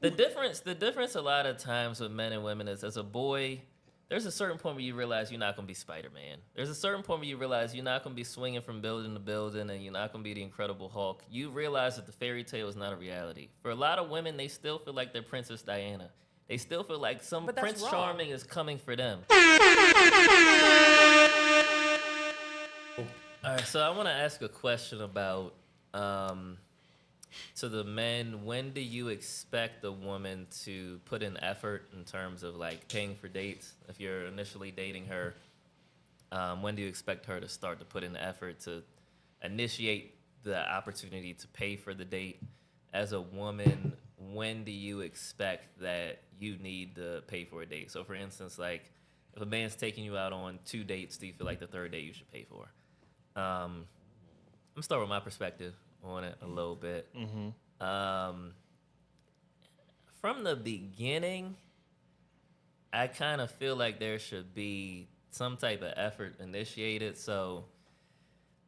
The difference a lot of times with men and women is, as a boy, there's a certain point where you realize you're not gonna be Spider-Man. There's a certain point where you realize you're not gonna be swinging from building to building, and you're not gonna be the Incredible Hulk. You realize that the fairy tale is not a reality. For a lot of women, they still feel like they're Princess Diana. They still feel like some But that's Prince wrong. Charming is coming for them. All right, so I want to ask a question about, to the men, when do you expect a woman to put in effort in terms of like paying for dates? If you're initially dating her, when do you expect her to start to put in the effort to initiate the opportunity to pay for the date? As a woman, when do you expect that you need to pay for a date? So for instance, like if a man's taking you out on 2 dates, do you feel like the 3rd date you should pay for? I'm gonna start with my perspective on it a little bit. From the beginning, I kind of feel like there should be some type of effort initiated. So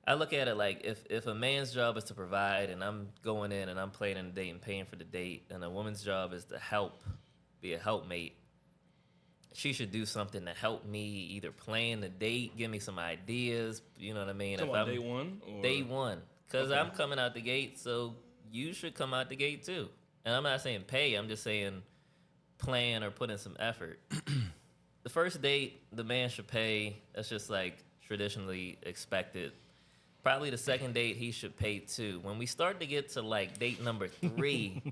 I look at it like if a man's job is to provide, and I'm going in and I'm planning a date and paying for the date, and a woman's job is to be a helpmate, she should do something to help me either plan the date, give me some ideas. You know what I mean? Talking about day one? Or? Day one. Because I'm coming out the gate, so you should come out the gate too. And I'm not saying pay, I'm just saying plan or put in some effort. The first date, the man should pay. That's just like traditionally expected. Probably the second date, he should pay too. When we start to get to like date number 3,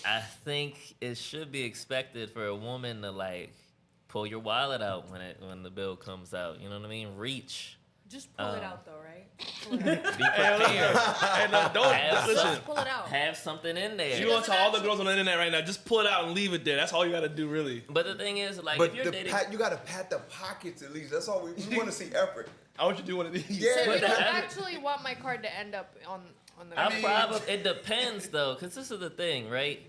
I think it should be expected for a woman to like pull your wallet out when the bill comes out. You know what I mean? Reach. Just pull it out, though, right? Pull it out. Be prepared. Hey, no, don't listen. Just pull it out. Have something in there. You want to all the girls on the internet right now? Just pull it out and leave it there. That's all you got to do, really. But the thing is, like, But if you're dating, you gotta pat the pockets at least. That's all we want to see effort. I want you to do one of these. Yeah. So you But don't the- actually want my card to end up on the. it depends though, because this is the thing, right?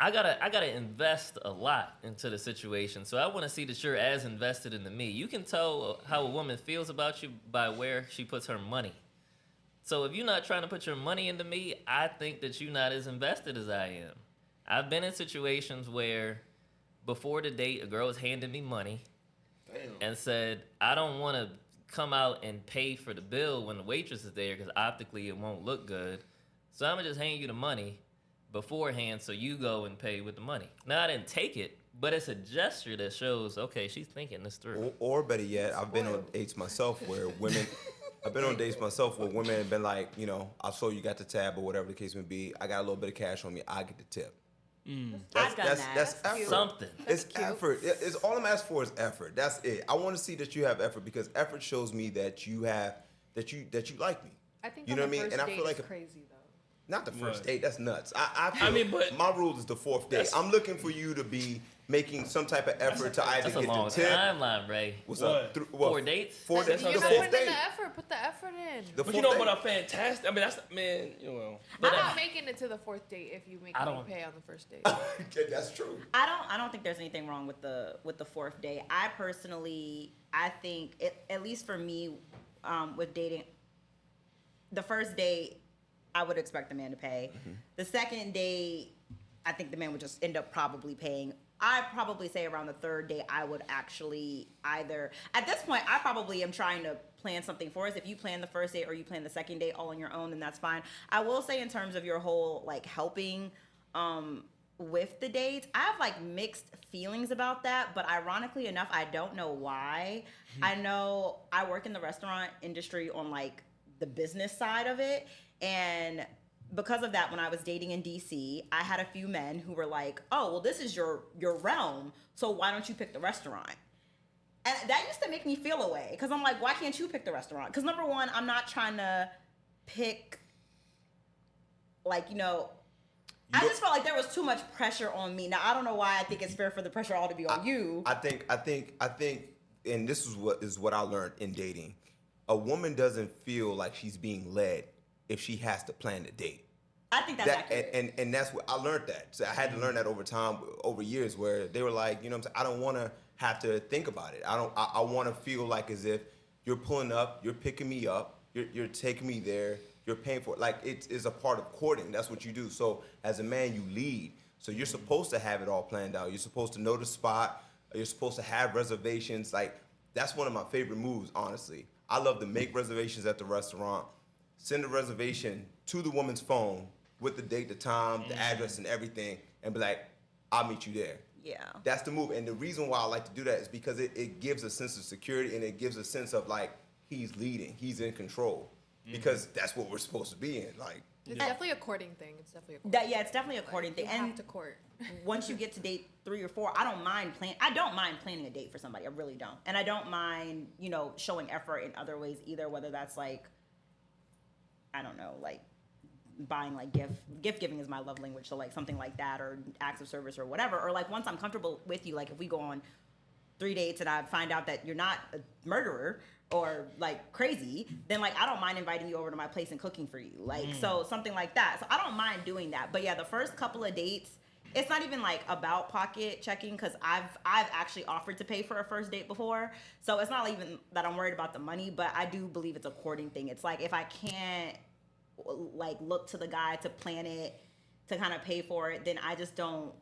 I gotta invest a lot into the situation, so I want to see that you're as invested into me. You can tell how a woman feels about you by where she puts her money. So if you're not trying to put your money into me, I think that you're not as invested as I am. I've been in situations where before the date, a girl was handing me money and said, I don't want to come out and pay for the bill when the waitress is there because optically it won't look good. So I'm going to just hand you the money beforehand so you go and pay with the money. Now, I didn't take it, but it's a gesture that shows, okay, she's thinking this through. Or better yet, I've been on dates myself where women have been like, you know, I saw you got the tab or whatever the case may be. I got a little bit of cash on me. I get the tip. I've done that. That's That's effort. Something. It's effort. It's all I'm asking for is effort. That's it. I want to see that you have effort because effort shows me that you have that you like me. I think you on know the what I mean. first And I date feel like is crazy though. not the first Right. date. That's nuts. I mean, but my rule is the 4th date. I'm looking for you to be making some type of effort to either That's a get long the tip. timeline, Ray. What's What? up? 4 dates? 4 dates. You're The not 4th putting in date. the effort. Put the effort in. The But you 4th know date. what? A fantastic. I mean, that's man. You know. But I'm not making it to the 4th date if you make I me don't- pay on the first date. Okay, that's true. I don't think there's anything wrong with the 4th day. I think at least for me, with dating, the first date, I would expect the man to pay. The second date, I think the man would just end up probably paying. I'd probably say around the 3rd date, I would actually either, at this point, I probably am trying to plan something for us. If you plan the first date or you plan the second date all on your own, then that's fine. I will say in terms of your whole like helping with the dates, I have like mixed feelings about that, but ironically enough, I don't know why. I know I work in the restaurant industry on like the business side of it, and because of that, when I was dating in DC, I had a few men who were like, oh, well, this is your realm, so why don't you pick the restaurant? And that used to make me feel away, because I'm like, why can't you pick the restaurant? Because number one, I'm not trying to pick, like, you know, I just felt like there was too much pressure on me. Now, I don't know why I think it's fair for the pressure all to be on you. I think, and this is what I learned in dating. A woman doesn't feel like she's being led if she has to plan the date. I think that's accurate. And that's what I learned that. So I had to learn that over time, over years, where they were like, you know what I'm saying, I don't want to have to think about it. I want to feel like as if you're pulling up, you're picking me up, you're taking me there, you're paying for it. Like it is a part of courting. That's what you do. So as a man, you lead. So you're supposed to have it all planned out. You're supposed to know the spot. You're supposed to have reservations. Like, that's one of my favorite moves, honestly. I love to make reservations at the restaurant, send a reservation to the woman's phone with the date, the time, the address, and everything, and be like, I'll meet you there. Yeah. That's the move. And the reason why I like to do that is because it gives a sense of security, and it gives a sense of, like, he's leading, he's in control. Because that's what we're supposed to be in. Like, It's definitely a courting thing. It's definitely a courting It's definitely a courting thing. You And have to court. once you get to date 3 or 4, I don't mind planning a date for somebody. I really don't. And I don't mind, showing effort in other ways either, whether that's like, I don't know, like buying like gift giving is my love language. So like something like that, or acts of service or whatever. Or like once I'm comfortable with you, like if we go on 3 dates and I find out that you're not a murderer or like crazy, then like I don't mind inviting you over to my place and cooking for you. Like so something like that. So I don't mind doing that. But yeah, the first couple of dates, it's not even like about pocket checking, because I've actually offered to pay for a first date before. So it's not even that I'm worried about the money, but I do believe it's a courting thing. It's like if I can't like look to the guy to plan it, to kind of pay for it, then I just don't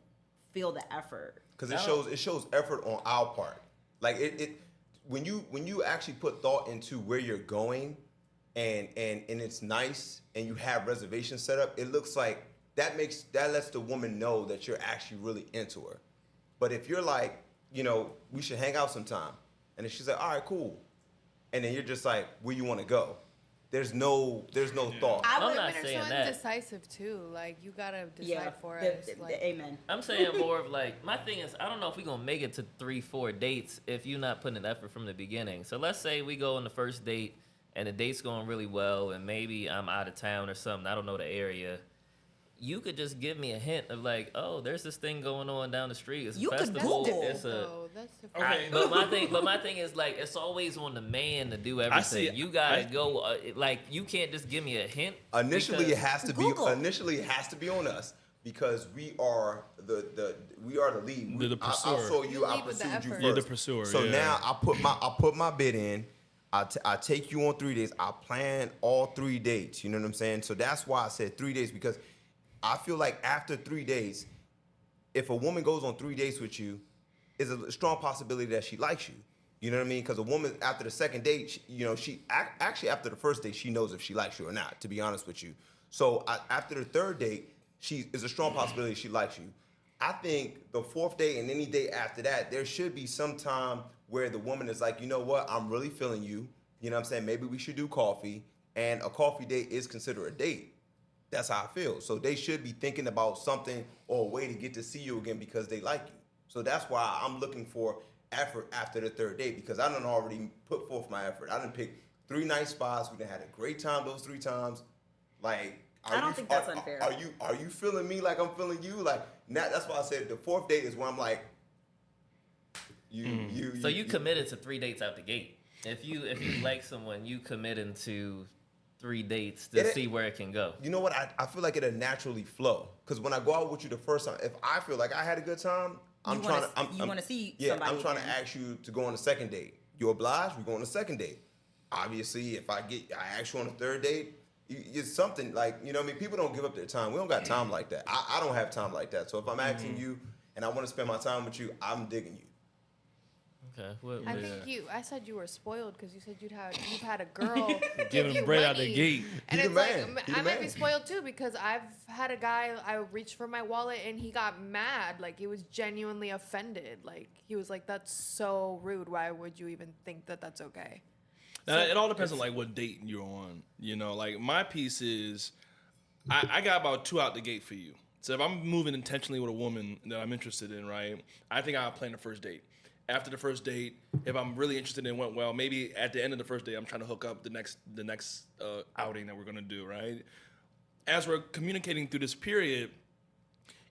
feel the effort. because it shows effort on our part. Like when you actually put thought into where you're going, and it's nice, and you have reservations set up, it looks like that lets the woman know that you're actually really into her. But if you're like, we should hang out sometime, and then she's like, all right, cool, and then you're just like, where you want to go? There's no thought. I'm not not saying so that. indecisive too. Like you gotta decide for us. Like, Amen. I'm saying more of like, my thing is, I don't know if we're gonna make it to 3-4 dates if you're not putting an effort from the beginning. So let's say we go on the first date and the date's going really well, and maybe I'm out of town or something, I don't know the area. You could just give me a hint of like, oh, there's this thing going on down the street. It's a You could festival. Google. It's a no, that's different. Okay. but my thing is like, it's always on the man to do everything. see- You gotta go. Like, you can't just give me a hint. Initially, because- it has to Google. be on us, because we are the lead. The I pursuer. saw you. You I lead with the pursued you effort. first. You're the pursuer, So yeah. now I put my bid in. I take you on 3 days. I plan all 3 dates. You know what I'm saying? So that's why I said 3 days, because I feel like after 3 days, if a woman goes on 3 dates with you, is a strong possibility that she likes you. You know what I mean? Because a woman after the second date, she actually after the first date, she knows if she likes you or not. To be honest with you, so after the third date, is a strong possibility she likes you. I think the fourth date and any date after that, there should be some time where the woman is like, you know what, I'm really feeling you. You know what I'm saying? Maybe we should do coffee, and a coffee date is considered a date. That's how I feel. So they should be thinking about something or a way to get to see you again because they like you. So that's why I'm looking for effort after the third date, because I done already put forth my effort. I done picked 3 nice spots. We done had a great time those 3 times. Like, I don't think that's unfair. Are you feeling me like I'm feeling you? Like, now that's why I said the fourth date is when I'm like, So you committed to 3 dates out the gate. If you like someone, you committing to 3 dates to see where it can go. You know what? I feel like it'll naturally flow. Because when I go out with you the first time, if I feel like I had a good time, You wanna see somebody I'm trying to again. ask you to go on the second date. You obliged? We go on the second date. Obviously, if I ask you on the third date, it's something like, you know what I mean? People don't give up their time. We don't got time like that. I don't have time like that. So if I'm asking you and I want to spend my time with you, I'm digging you. Okay. I think I said you were spoiled because you said you've had a girl Give give him you bread out money. the gate. And He it's the like man. He the I might be man. spoiled too, because I've had a guy, I reached for my wallet and he got mad, like he was genuinely offended. Like he was like, "That's so rude. Why would you even think that that's okay?" Now, it all depends on like what date you're on. Like my piece is, I got about 2 out the gate for you. So if I'm moving intentionally with a woman that I'm interested in, right? I think I'll plan the first date. After the first date, if I'm really interested and it went well, maybe at the end of the first date, I'm trying to hook up the next outing that we're gonna do, right? As we're communicating through this period,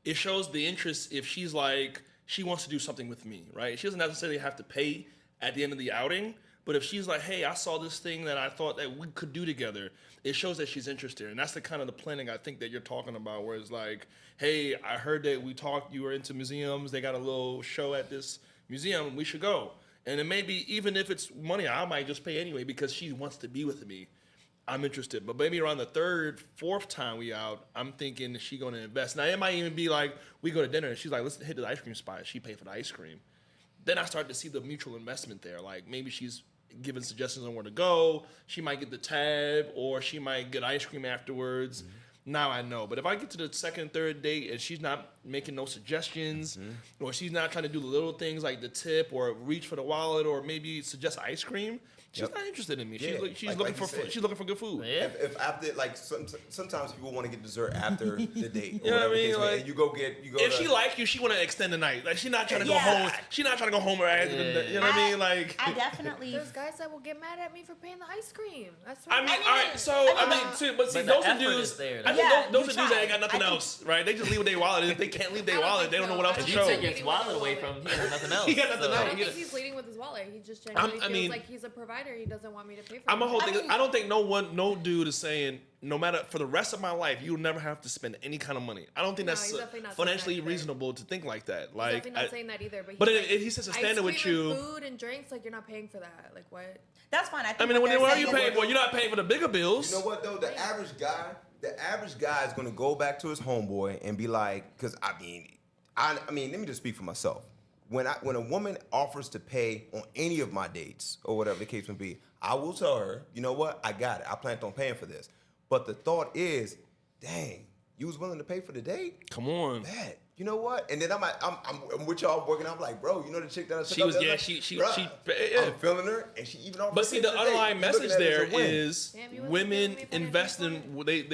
it shows the interest if she's like, she wants to do something with me, right? She doesn't necessarily have to pay at the end of the outing, but if she's like, hey, I saw this thing that I thought that we could do together, it shows that she's interested. And that's the kind of the planning I think that you're talking about, where it's like, hey, I heard that we talked, you were into museums, they got a little show at this museum, we should go. And it may be, even if it's money, I might just pay anyway because she wants to be with me. I'm interested. But maybe around the third, fourth time we out, I'm thinking, is she going to invest? Now, it might even be like, we go to dinner, and she's like, let's hit the ice cream spot. She pay for the ice cream. Then I start to see the mutual investment there. Like, maybe she's giving suggestions on where to go. She might get the tab, or she might get ice cream afterwards. Now I know. But if I get to the second, third date and she's not making no suggestions, or she's not trying to do the little things like the tip or reach for the wallet or maybe suggest ice cream, she's not interested in me. Yeah, She's like looking for you said. she's looking for good food. Yeah. If after like sometimes people want to get dessert after the date. You know what I mean? Like, Like, and you go. If she like you, she want to extend the night. Like, she's not trying to go Yeah. home. She's not trying to go home right after the You know what I mean? Like, I definitely. There's guys that will get mad at me for paying the ice cream. That's what I mean, I mean, all right. So I I mean, mean, see, but see, but the those are effort dudes. is there, I though. think Yeah, those you are dudes that ain't got try. nothing I think- else, right? They just leave with their wallet. If they can't leave their I don't wallet, think they don't know what else so. to If show. you take his wallet away from him, he has nothing else. He got nothing So- I else. don't You think know- he's leading with his wallet. He just genuinely I mean- feels like he's a provider. He doesn't want me to pay for I'm a whole everything. thing. I don't think no dude is saying no matter for the rest of my life you'll never have to spend any kind of money. I don't think No, that's he's definitely not saying financially that either. reasonable to think like that. He's Like, definitely not saying that either. But, but he's if he sets a ice standard with cream you- and food and drinks, like you're not paying for that. Like what? That's fine. I mean, what are you paying for? You're not paying for the bigger bills. You know what though? The average guy is gonna go back to his homeboy and be like, because I mean, let me just speak for myself. When a woman offers to pay on any of my dates or whatever the case may be, I will tell her, you know what, I got it. I planned on paying for this. But the thought is, dang, you was willing to pay for the date? Come on. Bad. You know what? And then I'm with y'all working. I'm like, bro, you know the chick that I took She up was the other yeah night? she Bruh, yeah. I'm feeling her, and she even offered. But to see, pay the for date. underlying You message looking at it there as a win. is Damn, you wasn't women feeling me if I didn't invest pay in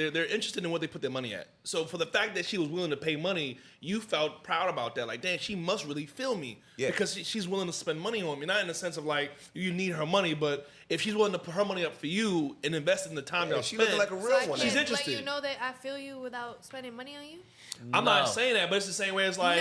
for they're interested in what they put their money at. So for the fact that she was willing to pay money, you felt proud about that. Like, damn, she must really feel me Yeah. because she's willing to spend money on me. Not in the sense of like you need her money, but if she's willing to put her money up for you and invest in the time Yeah, y'all she spend, looking like a real So I one. can't She's let interested. you know that I feel you without spending money on you. I'm not No. saying that, but it's the same way as like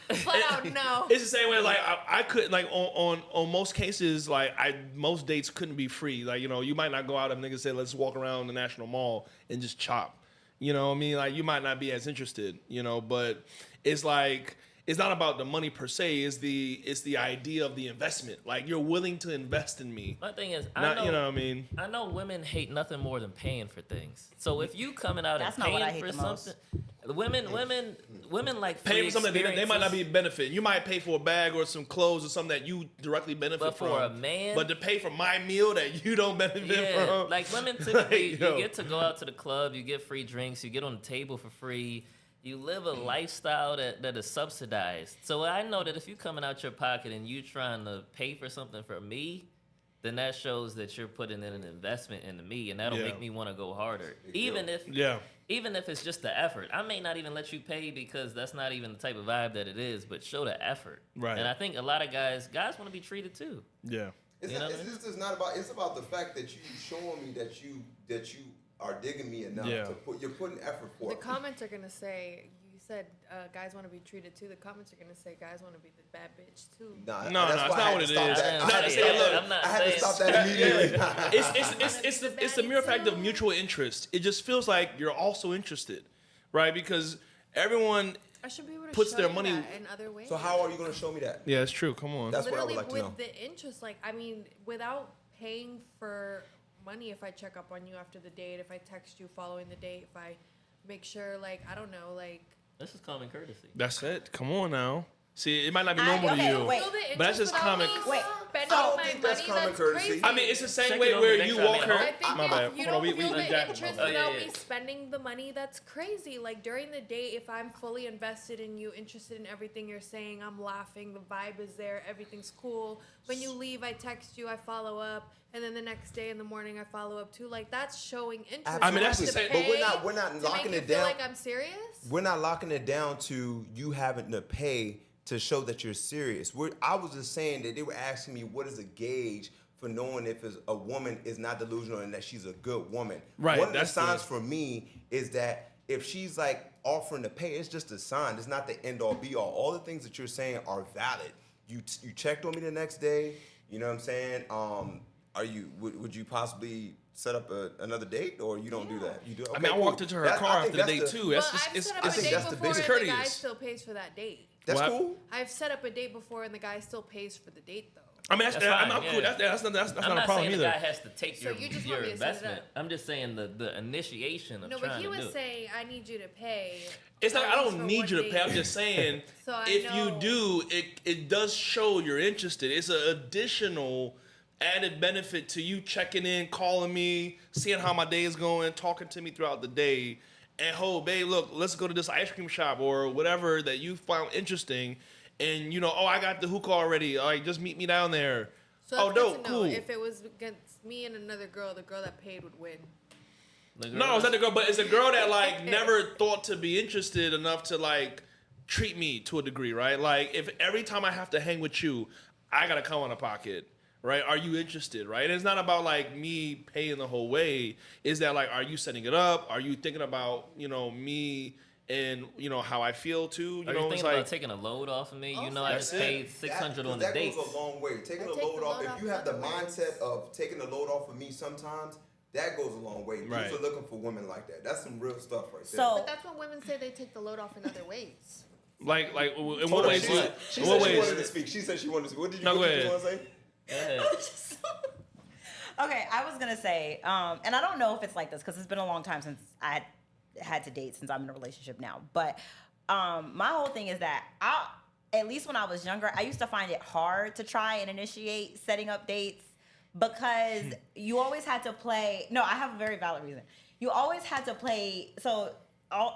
no, flat out no. It's the same way. Like I couldn't like on most cases like most dates couldn't be free. Like, you know, you might not go out and niggas say let's walk around the National Mall and just chop. You know what I mean? Like, you might not be as interested. You know, but it's like it's not about the money per se. It's the idea of the investment. Like, you're willing to invest in me. My thing is, You know what I mean? I know women hate nothing more than paying for things. So if you coming out That's and not what I paying hate for the most. something, women like Pay free for something that they might not be experiences. benefiting. You might pay for a bag or some clothes or something that you directly benefit But from. for a man- but to pay for my meal that you don't benefit Yeah, from. like women typically, Like, yo. you get to go out to the club, you get free drinks, you get on the table for free. You live a lifestyle that is subsidized. So I know that if you coming out your pocket and you trying to pay for something for me, then that shows that you're putting in an investment into me, and that'll Yeah. make me want to go harder. Even if it's just the effort. I may not even let you pay because that's not even the type of vibe that it is, but show the effort. Right. And I think a lot of guys want to be treated too. Yeah. It's You not, know what I it's not about. It's about the fact that you showing me that you are digging me enough Yeah. to put. You're putting effort for The it. comments are gonna say, you said guys want to be treated too. The comments are gonna say guys want to be the bad bitch too. Nah, No, that's it's why not I had what to it stop is. that. I I had to didn't say, say look, that. I'm not I had to saying- stop that immediately. It's the mere fact of mutual interest. It just feels like you're also interested, right? Because everyone. I should be able to Puts show their you money- that in other ways. So how are you going to show me that? Yeah, it's true. Come on. That's what I would Literally like to with know. the interest, like I mean, without paying for money, if I check up on you after the date, if I text you following the date, if I make sure, like I don't know, like This is common courtesy. That's it. Come on now. See, it might not be normal okay, to you. wait. feel the But that's interest just without common. me Wait, spending I don't my think that's money, common that's courtesy. crazy. I mean, it's the same Check way it over, where make you sure I walk made her. it I home. think My if bad. you Hold on, don't we feel the jacked interest my bad. without Oh, yeah, me yeah. spending the money, that's crazy. Like during the date, if I'm fully invested in you, interested in everything you're saying, I'm laughing, the vibe is there, everything's cool. When you leave, I text you, I follow up, and then the next day in the morning, I follow up too. Like that's showing interest. I mean, that's To the same- But we're pay not to locking make it you feel down. like I'm serious. We're not locking it down to you having to pay to show that you're serious. I was just saying that they were asking me what is a gauge for knowing if a woman is not delusional and that she's a good woman. Right, One of the that's the- signs for me is that if she's like offering to pay, it's just a sign. It's not the end all be all. All the things that you're saying are valid. You checked on me the next day. You know what I'm saying? Would you possibly set up another date, or you don't do that? You do. I mean, I walked into her car after the date too. That's But just, I've it's, set up I a think date that's the before, basic and the guy courteous. still pays for that date. That's What? cool. I've set up a date before, and the guy still pays for the date though. I mean, That's I'm fine, cool. yeah. That's not I'm a not problem saying either. the guy has to take So you just your want me to set it investment. up. I'm just saying the initiation of No, but trying he to was do it. saying, I need you to pay. It's like at I least don't for need one you to pay. date. I'm just saying, So I if you know. do, it does show you're interested. It's an additional added benefit to you checking in, calling me, seeing how my day is going, talking to me throughout the day. And, oh, babe, look, let's go to this ice cream shop or whatever that you found interesting. And, I got the hookah already. All right, just meet me down there. So Oh, that's good dope, to know. cool. If it was against me and another girl, the girl that paid would win. No, it's not the girl, but it's a girl that like never thought to be interested enough to like treat me to a degree, right? Like if every time I have to hang with you, I gotta come on a pocket, right? Are you interested, right? And it's not about like me paying the whole way. Is that like, are you setting it up? Are you thinking about me and how I feel too? Are you thinking about taking a load off of me? I just paid $600 on the that dates. goes a long way. Taking I the take load the off. load If off you have the other ways. mindset of taking the load off of me, sometimes that goes a long way. Dudes Right. are looking for women like that. That's some real stuff right there. So But that's when women say they take the load off in other ways. like in Hold what on, ways? she said In she what wanted ways? to speak. She said she wanted to speak. What did you, No, what go did you ahead. want to say? Go ahead. Okay, I was gonna say, and I don't know if it's like this because it's been a long time since I had to date, since I'm in a relationship now. But my whole thing is that at least when I was younger, I used to find it hard to try and initiate setting up dates because you always had to play. No, I have a very valid reason. You always had to play. So,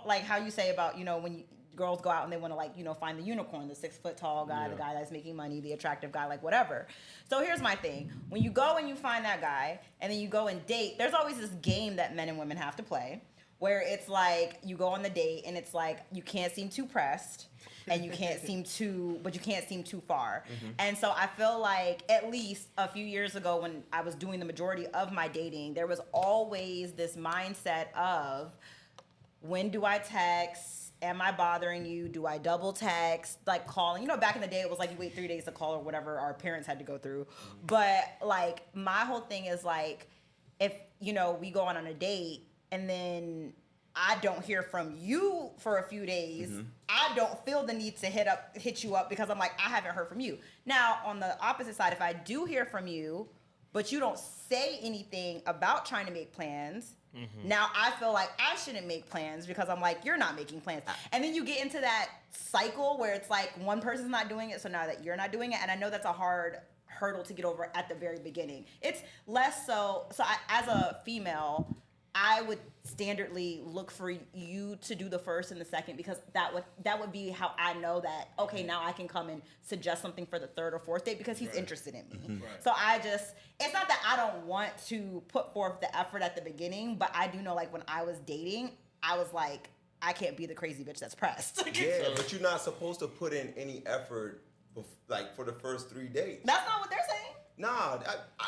like how you say about when girls go out and they want to find the unicorn, the 6 foot tall guy, the guy that's making money, the attractive guy, like whatever. So here's my thing: when you go and you find that guy, and then you go and date, there's always this game that men and women have to play, where it's like you go on the date and it's like you can't seem too pressed. And you can't seem too far. Mm-hmm. And so I feel like at least a few years ago when I was doing the majority of my dating, there was always this mindset of, when do I text? Am I bothering you? Do I double text? Like calling. Back in the day, it was like you wait 3 days to call or whatever our parents had to go through. Mm-hmm. But like my whole thing is like, if, we go on a date and then I don't hear from you for a few days, mm-hmm. I don't feel the need to hit you up because I'm like, I haven't heard from you. Now, on the opposite side, if I do hear from you, but you don't say anything about trying to make plans, mm-hmm. now I feel like I shouldn't make plans because I'm like, you're not making plans. And then you get into that cycle where it's like one person's not doing it, so now that you're not doing it, and I know that's a hard hurdle to get over at the very beginning. It's less so as a female, I would standardly look for you to do the first and the second because that would be how I know that, okay, now I can come and suggest something for the third or fourth date because he's interested in me. Mm-hmm. Right. So it's not that I don't want to put forth the effort at the beginning, but I do know like when I was dating, I was like, I can't be the crazy bitch that's pressed. Yeah, but you're not supposed to put in any effort like for the first 3 dates. That's not what they're saying. Nah,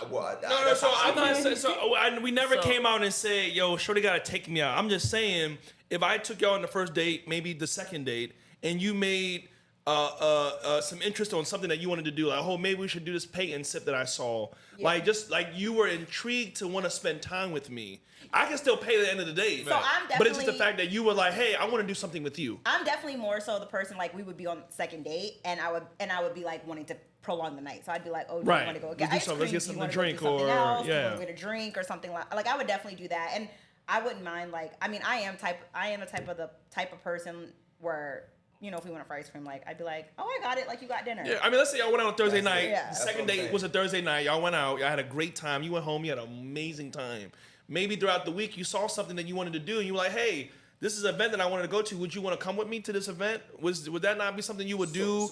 No. So I'm not saying. We never came out and said, "Yo, shorty gotta take me out." I'm just saying, if I took y'all on the first date, maybe the second date, and you made some interest on something that you wanted to do, like, oh, maybe we should do this paint and sip that I saw. Yeah. Like, just like you were intrigued to want to spend time with me. I can still pay at the end of the day. So I'm definitely, but it's just the fact that you were like, hey, I want to do something with you. I'm definitely more so the person like we would be on second date, and I would be like wanting to prolong the night. So I'd be like, oh, do you want to go get ice cream? Let's get something to drink, or else? yeah, do you want to get a drink or something like I would definitely do that, and I wouldn't mind like I am the type of person where, if we went for ice cream, like I'd be like, oh, I got it, like you got dinner. Yeah, I mean, let's say y'all went out on Thursday night. Yeah. The second date was a Thursday night. Y'all went out. Y'all had a great time. You went home. You had an amazing time. Maybe throughout the week you saw something that you wanted to do, and you were like, hey, this is an event that I wanted to go to. Would you want to come with me to this event? Would that not be something you would do?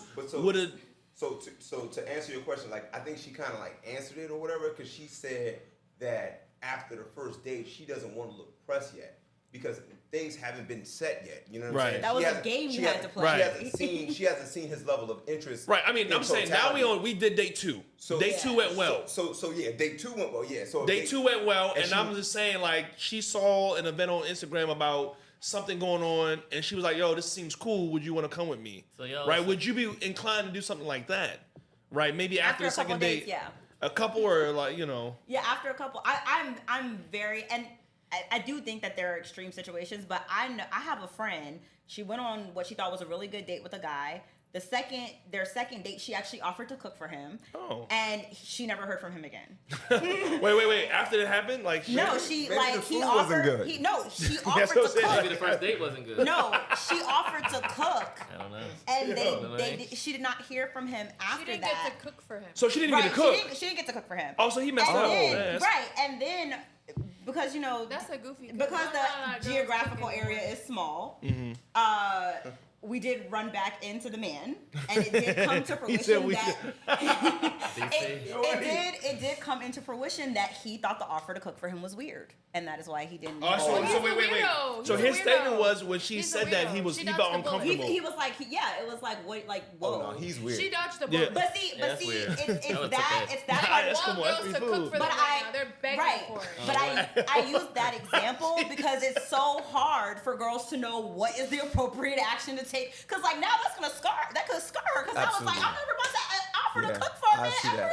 So to answer your question, like I think she kind of like answered it or whatever, because she said that after the first date she doesn't want to look pressed yet because things haven't been set yet. You know what I'm saying? That was a game you had to play. Right. She hasn't seen his level of interest. Right. I mean, I'm saying now we did date 2. So date 2 went well. So yeah, date 2 went well. Yeah. So date 2 went well, and I'm just saying like she saw an event on Instagram about something going on, and she was like, yo, this seems cool. Would you want to come with me? Right? Would you be inclined to do something like that? Right? Maybe after the second date. Dates, yeah. A couple or like, Yeah, after a couple. I'm very, and I do think that there are extreme situations, but I know I have a friend. She went on what she thought was a really good date with a guy. Their second date, she actually offered to cook for him. Oh. And she never heard from him again. Wait. After it happened, like No, she Maybe like the he food wasn't offered. good. She That's offered what I'm to saying. Maybe cook. the first date wasn't good. No, she offered to cook, I don't know. and she did not hear from him after She didn't that. get to cook for him. So she didn't Right, get to cook. She didn't get to cook for him. Oh, so he messed And up. then, Oh, right, and then because That's a goofy thing. because Not a lot of the girls geographical cook area anymore. is small. Mm-hmm. We did run back into the man, and it did come to He said fruition we that DC. it did come into fruition that he thought the offer to cook for him was weird, and that is why he didn't. Oh, so he's wait. a weirdo. So He's a his statement weirdo. was when she He's a said that weirdo. he She felt dodged the bullet. uncomfortable. he was like, it was like what, like whoa. Oh no, he's weird. She dodged the Yeah. bullet. But see, Yeah, that's weird. it's That was that okay. it's that Nah, part. that's Want cool. girls That's to free cook food. for them But right now. They're begging right, for it. but I use that example because it's so hard for girls to know what is the appropriate action to take. Because like now that could scar her. Because I was like, Absolutely. I'm never about to offer to Yeah, cook for a I man see ever that.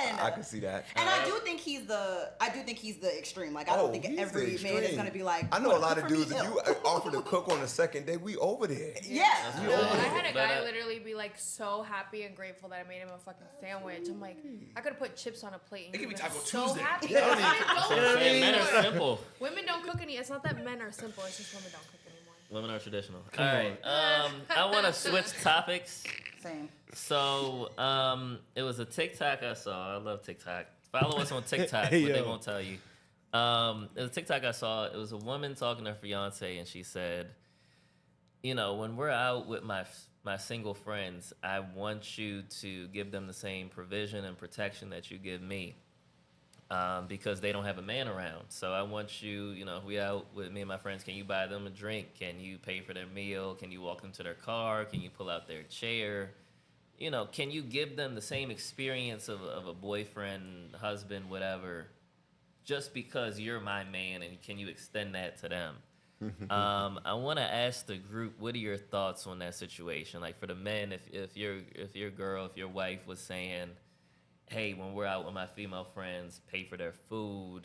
again. I can see that. And I do think he's the extreme. Like I don't think he's the every man is extreme. gonna be like. I know "You a lot wanna of cook for dudes. me?" If you offer to cook on the second day, we over there. Yeah. No, I had a But, guy literally be like so happy and grateful that I made him a fucking sandwich. I'm like, I could have put chips on a plate. And It could he be was Taco so Tuesday. happy. Yeah, I Women mean- don't So I'm cook saying men are anymore. simple. Women don't cook any. It's not that men are simple. It's just women don't cook anymore. Women are traditional. All right. I want to switch topics. Same. So, it was a TikTok I saw. I love TikTok. Follow us on TikTok, Hey, but they yo. won't tell you. It was a TikTok I saw. It was a woman talking to her fiance, and she said, "You know, when we're out with my single friends, I want you to give them the same provision and protection that you give me, because they don't have a man around. So I want you, you know, if we out with me and my friends, can you buy them a drink? Can you pay for their meal? Can you walk them to their car? Can you pull out their chair? You know, can you give them the same experience of a boyfriend, husband, whatever, just because you're my man, and can you extend that to them?" I want to ask the group, what are your thoughts on that situation? Like for the men, if your wife was saying, "Hey, when we're out with my female friends, pay for their food,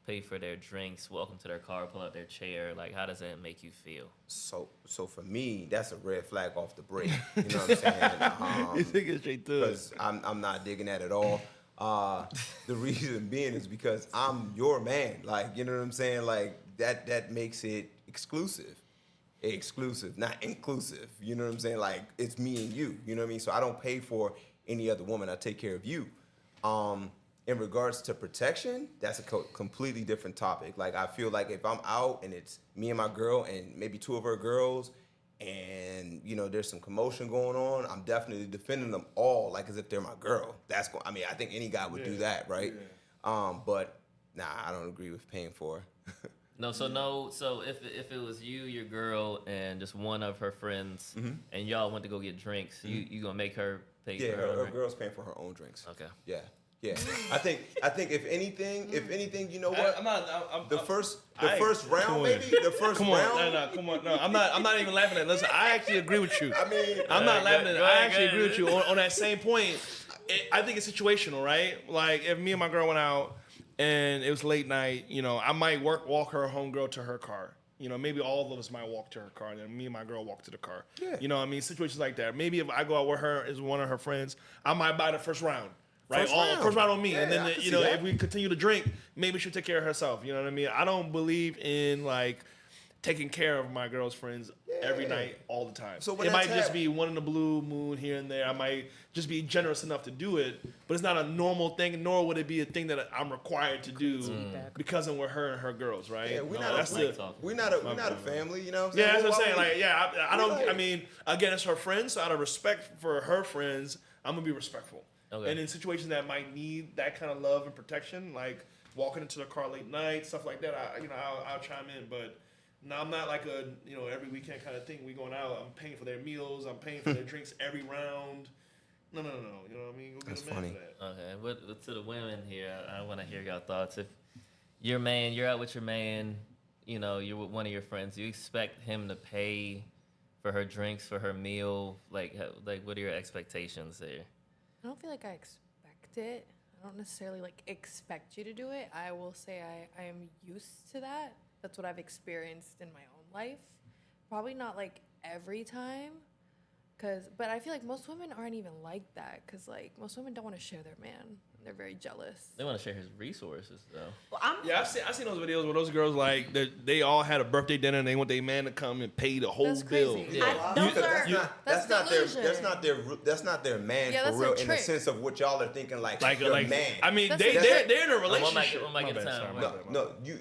pay for their drinks, welcome to their car, pull out their chair," like how does that make you feel? So for me, that's a red flag off the break. You know what I'm saying? You think it straight through. Because I'm not digging that at all. The reason being is because I'm your man. Like, you know what I'm saying? Like that makes it exclusive, not inclusive. You know what I'm saying? Like it's me and you. You know what I mean? So I don't pay for any other woman. I take care of you. In regards to protection, that's a completely different topic. Like I feel like if I'm out and it's me and my girl and maybe two of her girls, and you know there's some commotion going on, I'm definitely defending them all like as if they're my girl. I mean, I think any guy would do that, right? But nah, I don't agree with paying for her. So if it was you, your girl, and just one of her friends, and y'all went to go get drinks, you gonna make her pay Yeah, for her? her drink? girl's paying for her own drinks. Okay. Yeah. I think if anything, you know what? The first round, Come on. maybe the first Come on, round. come on, no. I'm not even laughing at it. Listen, I actually agree with you. I mean, I'm not laughing at it. go I ahead, actually go agree with ahead. you on that same point. I think it's situational, right? Like if me and my girl went out and it was late night, you know, I might walk her homegirl to her car. You know, maybe all of us might walk to her car, and then me and my girl walk to the car. Yeah. You know what I mean? Situations like that. Maybe if I go out with her as one of her friends, I might buy the first round. Right? First round on me. Yeah, and then, I can you see know, that. if we continue to drink, maybe she'll take care of herself. You know what I mean? I don't believe in, like, taking care of my girl's friends every night, all the time. So when it might that's just hap- be one in the blue moon here and there. I might just be generous enough to do it, but it's not a normal thing, nor would it be a thing that I'm required to do because I'm with her and her girls, right? Yeah, we're No, not that's a, the, we're not a family. You know what I'm yeah, saying? that's what I'm Why saying. would Like, we- yeah, I don't. Like- I mean, again, it's her friends, so out of respect for her friends, I'm gonna be respectful. Okay. And in situations that might need that kind of love and protection, like walking into the car late night, stuff like that, I'll chime in. But no, I'm not like a every weekend kind of thing. We going out, I'm paying for their meals, I'm paying for their drinks every round. No. You know what I mean? Go get That's a man funny. for that. Okay, but to the women here, I want to hear your thoughts. If you're out with your man, you know, you're with one of your friends, you expect him to pay for her drinks, for her meal? Like what are your expectations there? I don't feel like I expect it. I don't necessarily like expect you to do it. I will say I am used to that. That's what I've experienced in my own life. Probably not like every time, But I feel like most women aren't even like that, because like most women don't want to share their man. They're very jealous. They want to share his resources, though. Well, Yeah, I've seen those videos where those girls like they all had a birthday dinner and they want their man to come and pay the whole That's bill. crazy. Yeah. That's not delusion. that's not their man Yeah, for that's real a in the trick. sense of what y'all are thinking like Like, your like man. I mean, That's they're in a One mic- relationship. one mic at a time. Sorry, my no, bad. no,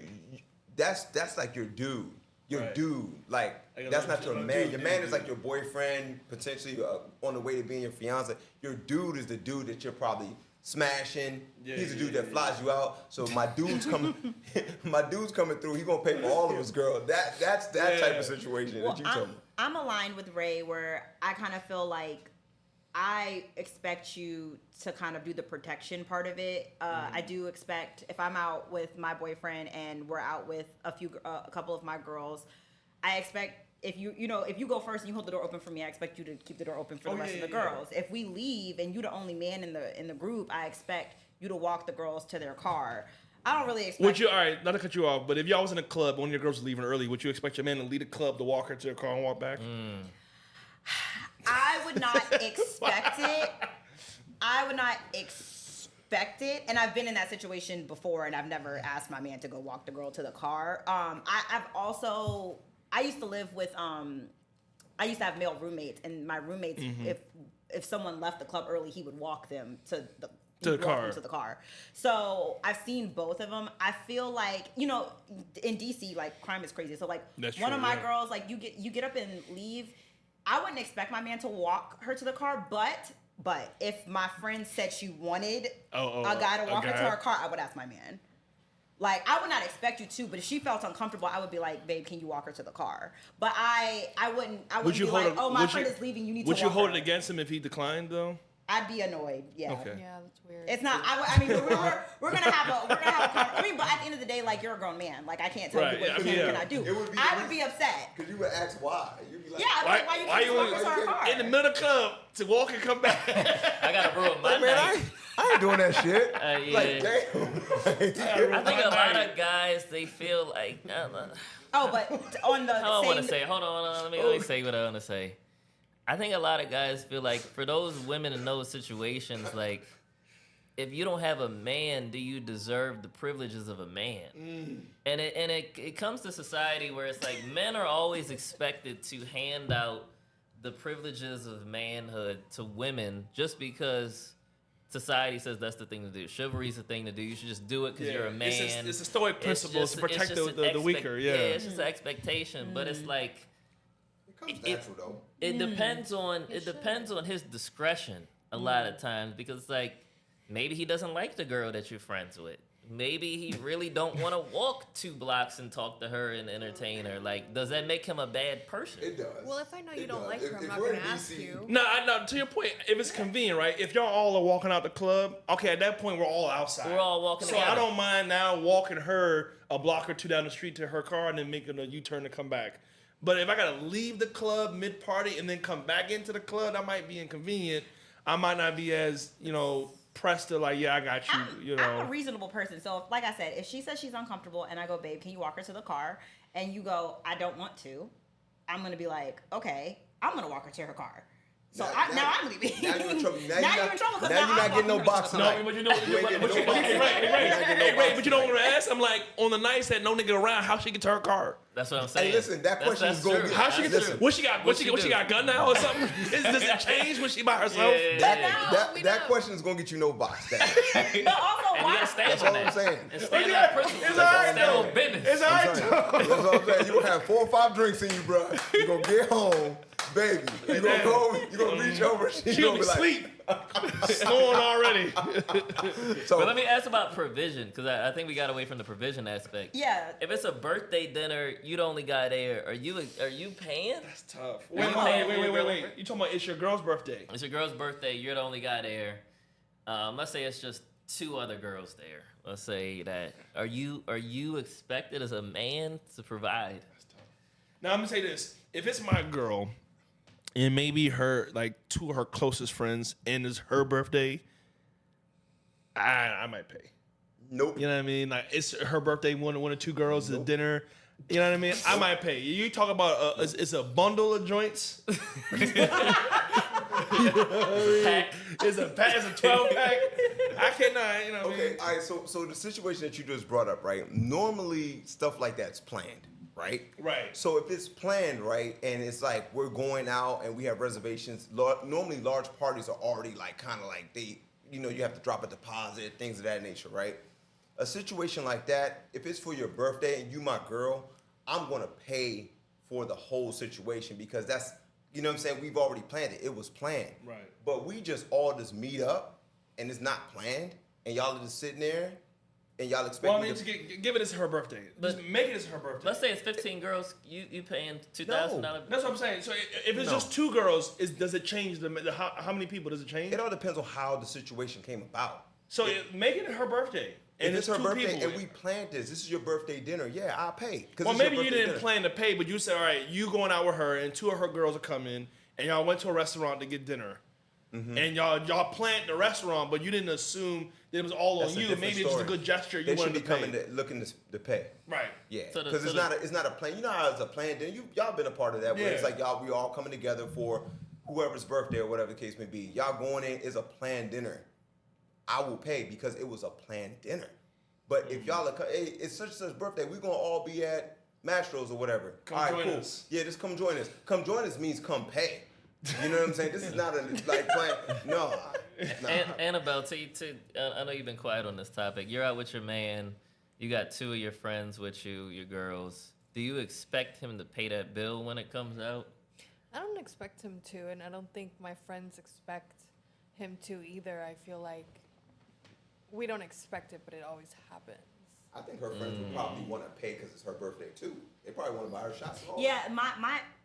that's like your dude. Your Right. dude, like Like a that's little- not your little man. dude, Your dude, man is dude. like your boyfriend, potentially on the way to being your fiance. Your dude is the dude that you're probably smashing. Yeah, He's the yeah, dude that flies you out. So my dude's coming, my dude's coming through. He's gonna pay for all of us, girl. That's that type of situation well, that you talking about. I'm aligned with Ray where I kind of feel like I expect you to kind of do the protection part of it. I do expect if I'm out with my boyfriend and we're out with a couple of my girls, I expect if you go first and you hold the door open for me, I expect you to keep the door open for the rest of the girls. If we leave and you're the only man in the group, I expect you to walk the girls to their car. I don't really expect. Would you, all right, not to cut you off, but if y'all was in a club, one of your girls was leaving early, would you expect your man to lead the club to walk her to her car and walk back? I would not expect it. I would not expect it. And I've been in that situation before, and I've never asked my man to go walk the girl to the car. I used to live with, I used to have male roommates, and my roommates, if someone left the club early, he would walk them to the car. So I've seen both of them. I feel like, in DC, like crime is crazy. So like That's one true, of my yeah. girls, like you get up and leave. I wouldn't expect my man to walk her to the car, but if my friend said she wanted a guy to walk her to her car, I would ask my man. Like, I would not expect you to, but if she felt uncomfortable, I would be like, babe, can you walk her to the car? But I wouldn't be like, my friend is leaving, you need to walk her. Would you hold it against him if he declined, though? I'd be annoyed, yeah. Okay. Yeah, that's weird. It's not. I mean, we're gonna have a. I mean, but at the end of the day, like you're a grown man. Like I can't tell Right, you what yeah, you I mean, can yeah. and I do. It would be- I would be upset. Because you would ask why. You'd be like, Yeah, I'd be like, why you can't just walk her to her car? in the middle of the club to walk and come back? I gotta ruin my Hey, man, night. I ain't doing that shit. Yeah. Like, damn. I think a lot of guys, they feel like, Oh, but on the how I want to same. say, hold on, let me say what I want to say. I think a lot of guys feel like for those women in those situations, like, if you don't have a man, do you deserve the privileges of a man? And it comes to society where it's like men are always expected to hand out the privileges of manhood to women just because society says that's the thing to do. Chivalry is the thing to do. You should just do it because you're a man. It's a stoic principle to protect the weaker. Yeah. It's just an expectation, but it's like It comes natural, though. it depends on his discretion a lot of times, because like maybe he doesn't like the girl that you're friends with. Maybe he really don't want to walk 2 blocks and talk to her and entertain her. Like, does that make him a bad person? It does. Well, if I know you It don't does. like her, I'm If not we're gonna in ask DC you. No, to your point, if it's convenient, right? If y'all all are walking out the club, okay, at that point we're all outside. We're all walking So together. I don't mind now walking her a block or 2 down the street to her car and then making a U-turn to come back. But if I gotta leave the club mid-party and then come back into the club, that might be inconvenient. I might not be as, pressed to like, yeah, I got you, I'm a reasonable person. So, like I said, if she says she's uncomfortable and I go, babe, can you walk her to the car? And you go, I don't want to. I'm going to be like, okay, I'm going to walk her to her car. So now I'm leaving. Now you're in trouble. Now you're in trouble because Now you're not getting no box tonight. No, but you know, You ain't getting no box tonight. hey, Ray, but you know what I'm gonna ask? I'm like, on the nights that no nigga around, how she get to her car? That's what I'm saying. Hey, listen, that question is going to get. How she get That's to? true. What she got? What she do? got? Gun now or something? Does it change when she by herself? Yeah. That question is going to get you no box. But also, And you why? gotta stand That's on all I'm that. saying. And stand on principle. It's all right, Stand though. on business. It's all right. That's what I'm saying. You're going to have 4 or 5 drinks in you, bro. You're going to get home, baby. You're going to go, you're going to reach over. She gonna be asleep, snoring already. So, But let me ask about provision, because I think we got away from the provision aspect. Yeah. If it's a birthday dinner, you the only guy there. Are you paying? That's tough. you paying for your Wait. girlfriend? You talking about it's your girl's birthday? It's your girl's birthday. You're the only guy there. Let's say it's just 2 other girls there. Let's say that. Are you expected as a man to provide? Now I'm gonna say this: if it's my girl, and maybe her 2 of her closest friends, and it's her birthday, I might pay. nope. You know what I mean? Like it's her birthday, one or 2 girls at dinner. You know what I mean? I might pay. You talk about it's a bundle of joints. Pack. It's a 12-pack. I cannot, you know. What I Okay, mean? all right. So the situation that you just brought up, right? Normally, stuff like that's planned, right? Right. So if it's planned, right, and it's like we're going out and we have reservations, normally large parties are already like kind of like you have to drop a deposit, things of that nature, right? A situation like that, if it's for your birthday and you my girl, I'm gonna pay for the whole situation because that's, you know what I'm saying? We've already planned it. It was planned. Right. But we just all just meet up and it's not planned and y'all are just sitting there and y'all expect Well, I me mean, to... to give it as her birthday. Just make it as her birthday. Let's say it's 15 girls. You paying $2,000. That's what I'm saying. So if it's No. just 2 girls, does it change how many people does it change? It all depends on how the situation came about. So make it her birthday. And If it's her 2 birthday people. and we planned this is your birthday dinner, yeah, I'll pay. Well, maybe you didn't plan to pay, but you said, all right, you going out with her and 2 of her girls are coming, and y'all went to a restaurant to get dinner. Mm-hmm. And y'all planned the restaurant, but you didn't assume that it was all That's on a you. different Maybe it's just a story. good gesture. You They should wanted be to pay. coming looking to pay. Right. Yeah, So the- because so it's not a plan. You know how it's a plan dinner. Y'all been a part of that. Where Yeah. it's like we all coming together for whoever's birthday or whatever the case may be. Y'all going in is a planned dinner. I will pay because it was a planned dinner. But if y'all are, hey, it's such and such birthday, we're gonna all be at Mastro's or whatever. Come all right, join cool. us. Yeah, just come join us. Come join us means come pay. You know what I'm saying? This is not a like plan. No. Nah. Annabelle, I know you've been quiet on this topic. You're out with your man. You got 2 of your friends with you, your girls. Do you expect him to pay that bill when it comes out? I don't expect him to, and I don't think my friends expect him to either. I feel like we don't expect it, but it always happens. I think her friends would probably want to pay because it's her birthday too. They probably want to buy her shots. And all Yeah,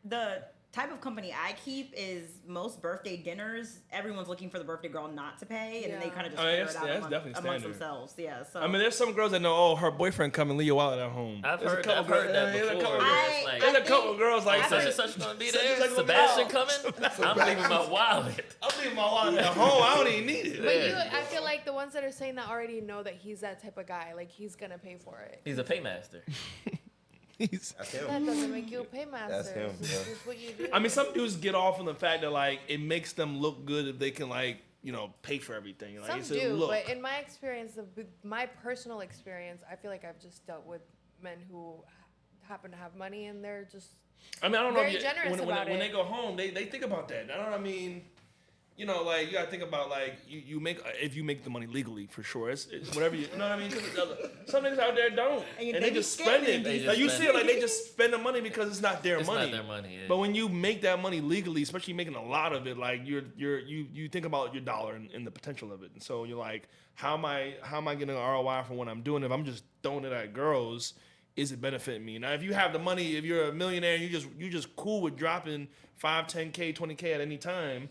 the type of company I keep is most birthday dinners. Everyone's looking for the birthday girl not to pay, and then they Yeah. kind of just Oh, yeah, figure that's it out definitely amongst standard. themselves. Yeah. So I mean, there's some girls that know, oh, her boyfriend coming, leave your wallet at home. I've There's a heard couple that girls- before. there's a couple where girls- it's like, There's a think- couple girls like such and that. such gonna be Such and there. such gonna be Sebastian there. coming. I'm leaving my wallet. I'm leaving my wallet at home. I don't even need it. But Yeah. I feel like the ones that are saying that already know that he's that type of guy. Like, he's gonna pay for it. He's a paymaster. He's- That's him. That doesn't make you a paymaster. That's him, It's yeah. just what you do. I mean, some dudes get off on the fact that like it makes them look good if they can like pay for everything. Like Some it's a do, look. but in my experience, my personal experience, I feel like I've just dealt with men who happen to have money and they're just I mean, I don't know very if generous when about when it. they go home, they think about that. I don't know. I mean, like you gotta think about like you make if you make the money legally for sure. It's whatever you know what I mean. 'Cause some niggas out there don't, And and they they be just spend scamming. it. They just Like you spend see it, like they just spend the money because it's not their It's money. not their money. Yeah. But when you make that money legally, especially making a lot of it, like you think about your dollar and the potential of it, and so you're like, how am I getting an ROI from what I'm doing? If I'm just throwing it at girls, is it benefiting me? Now, if you have the money, if you're a millionaire, and you just cool with dropping 5, 10K, 20K at any time,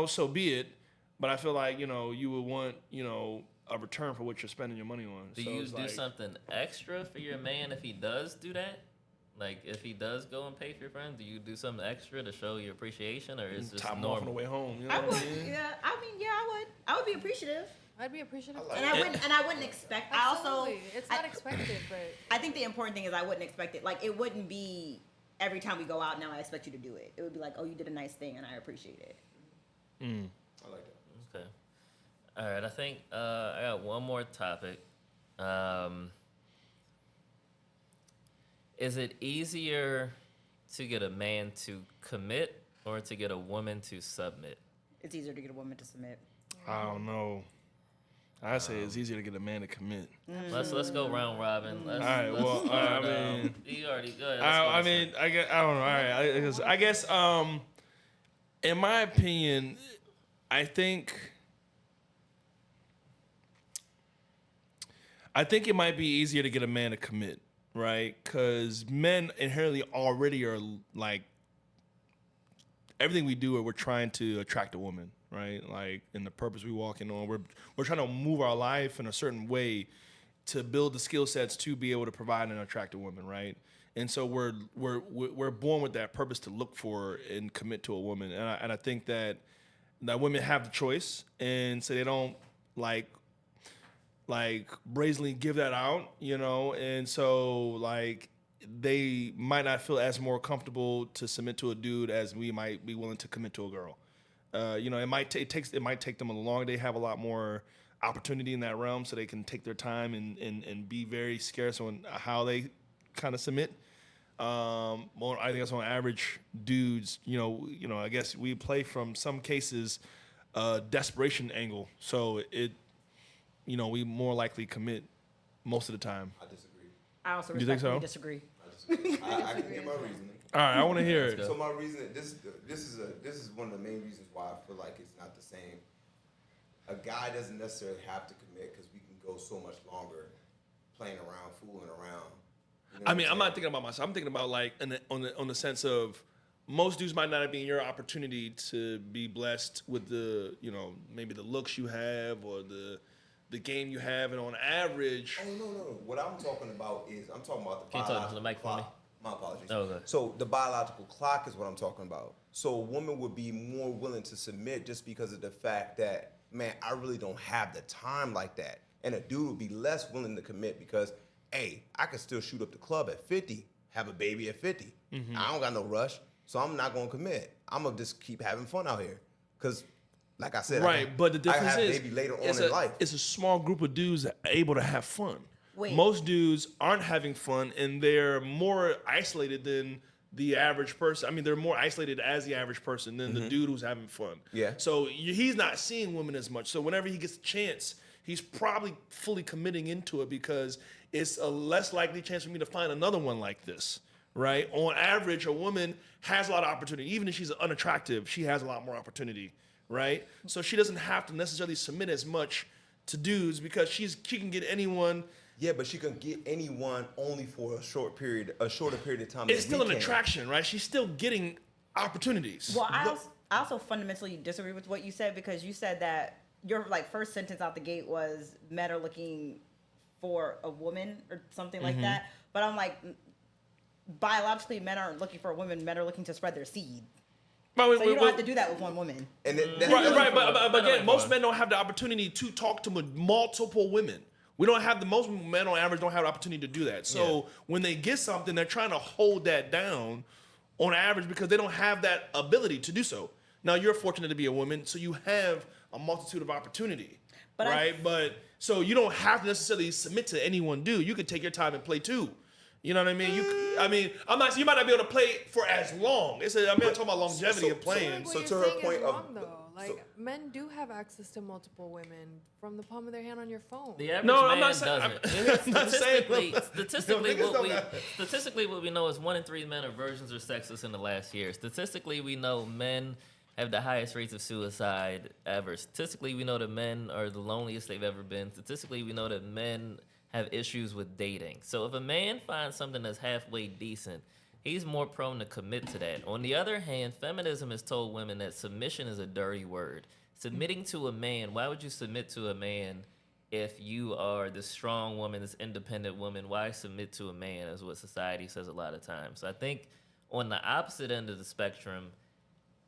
so be it. But I feel like you would want a return for what you're spending your money on. Do So you it's do like, something extra for your man if he does do that? Like if he does go and pay for your friends, do you do something extra to show your appreciation, or is it just top them off on the normal? way home? You know I what would. I mean? Yeah. I would be appreciative, I'd be appreciative. I like and I wouldn't expect. I also. Absolutely. It's not expected, but I think the important thing is I wouldn't expect it. Like, it wouldn't be every time we go out now I expect you to do it. It would be like, oh, you did a nice thing and I appreciate it. I like that. Okay. All right. I think I got one more topic. Is it easier to get a man to commit or to get a woman to submit? It's easier to get a woman to submit. I don't know. I say it's easier to get a man to commit. Let's go round robin. Let's, All right, let's well, start, I mean- you already good. I mean, I don't know. All right, I guess, in my opinion, I think it might be easier to get a man to commit, right? Because men inherently already are like everything we do, we're trying to attract a woman, right? Like in the purpose we walking on, we're trying to move our life in a certain way to build the skill sets to be able to provide and attract a woman, right? And so we're born with that purpose to look for and commit to a woman, and I think that women have the choice, and so they don't like brazenly give that out, and so like they might not feel as more comfortable to submit to a dude as we might be willing to commit to a girl. it might take them a long day, have a lot more opportunity in that realm, so they can take their time and be very scarce on how they kind of submit. I think that's on average dudes. I guess we play from some cases desperation angle, so we more likely commit most of the time. I disagree. I also You think respectfully so? disagree. I can give my reasoning. All right, I want to hear it. So my reason, this is one of the main reasons why I feel like it's not the same. A guy doesn't necessarily have to commit because we can go so much longer playing around, fooling around. You know I what mean, I'm saying? not thinking about myself. I'm thinking about like on the sense of most dudes might not be in your opportunity to be blessed with the maybe the looks you have or the game you have, and on average. Oh, no. What I'm talking about is the Can you talk biological to the mic for me? clock. My apologies. Oh, okay. So the biological clock is what I'm talking about. So a woman would be more willing to submit just because of the fact that, man, I really don't have the time like that. And a dude would be less willing to commit because, hey, I could still shoot up the club at 50, have a baby at 50. Mm-hmm. I don't got no rush, so I'm not going to commit. I'm going to just keep having fun out here. Because, like I said, Right, but the difference I have is baby later on it's in life. It's a small group of dudes that are able to have fun. Wait. Most dudes aren't having fun, and they're more isolated than the average person. I mean, they're more isolated as the average person than the dude who's having fun. Yeah. So he's not seeing women as much. So whenever he gets a chance, he's probably fully committing into it because it's a less likely chance for me to find another one like this. Right? On average, a woman has a lot of opportunity. Even if she's unattractive, she has a lot more opportunity. Right? So she doesn't have to necessarily submit as much to dudes because she can get anyone. Yeah, but she can get anyone only for a shorter period of time. It's that still we an can. attraction, right? She's still getting opportunities. Well, I also fundamentally disagree with what you said because you said that your first sentence out the gate was men are looking for a woman or something like that. But I'm like, biologically, men aren't looking for a woman. Men are looking to spread their seed. So you don't have to do that with one woman. And Right, but again, most men don't have the opportunity to talk to multiple women. Most men on average don't have the opportunity to do that. So when they get something, they're trying to hold that down on average because they don't have that ability to do so. Now you're fortunate to be a woman, so you have a multitude of opportunity, right? But so you don't have to necessarily submit to any one dude. You could take your time and play too. You know what I mean? I'm not. You might not be able to play for as long. I'm not talking about longevity of playing. What So you're to her saying is point of- wrong, though. Men do have access to multiple women from the palm of their hand on your phone. The average No, man I'm not saying. doesn't. I'm not saying. Statistically, what we know is 1 in 3 men are virgins or sexless in the last year. Statistically, we know men have the highest rates of suicide ever. Statistically, we know that men are the loneliest they've ever been. Statistically, we know that men have issues with dating. So if a man finds something that's halfway decent, he's more prone to commit to that. On the other hand, feminism has told women that submission is a dirty word. Submitting to a man, why would you submit to a man if you are this strong woman, this independent woman? Why submit to a man is what society says a lot of times. So I think on the opposite end of the spectrum,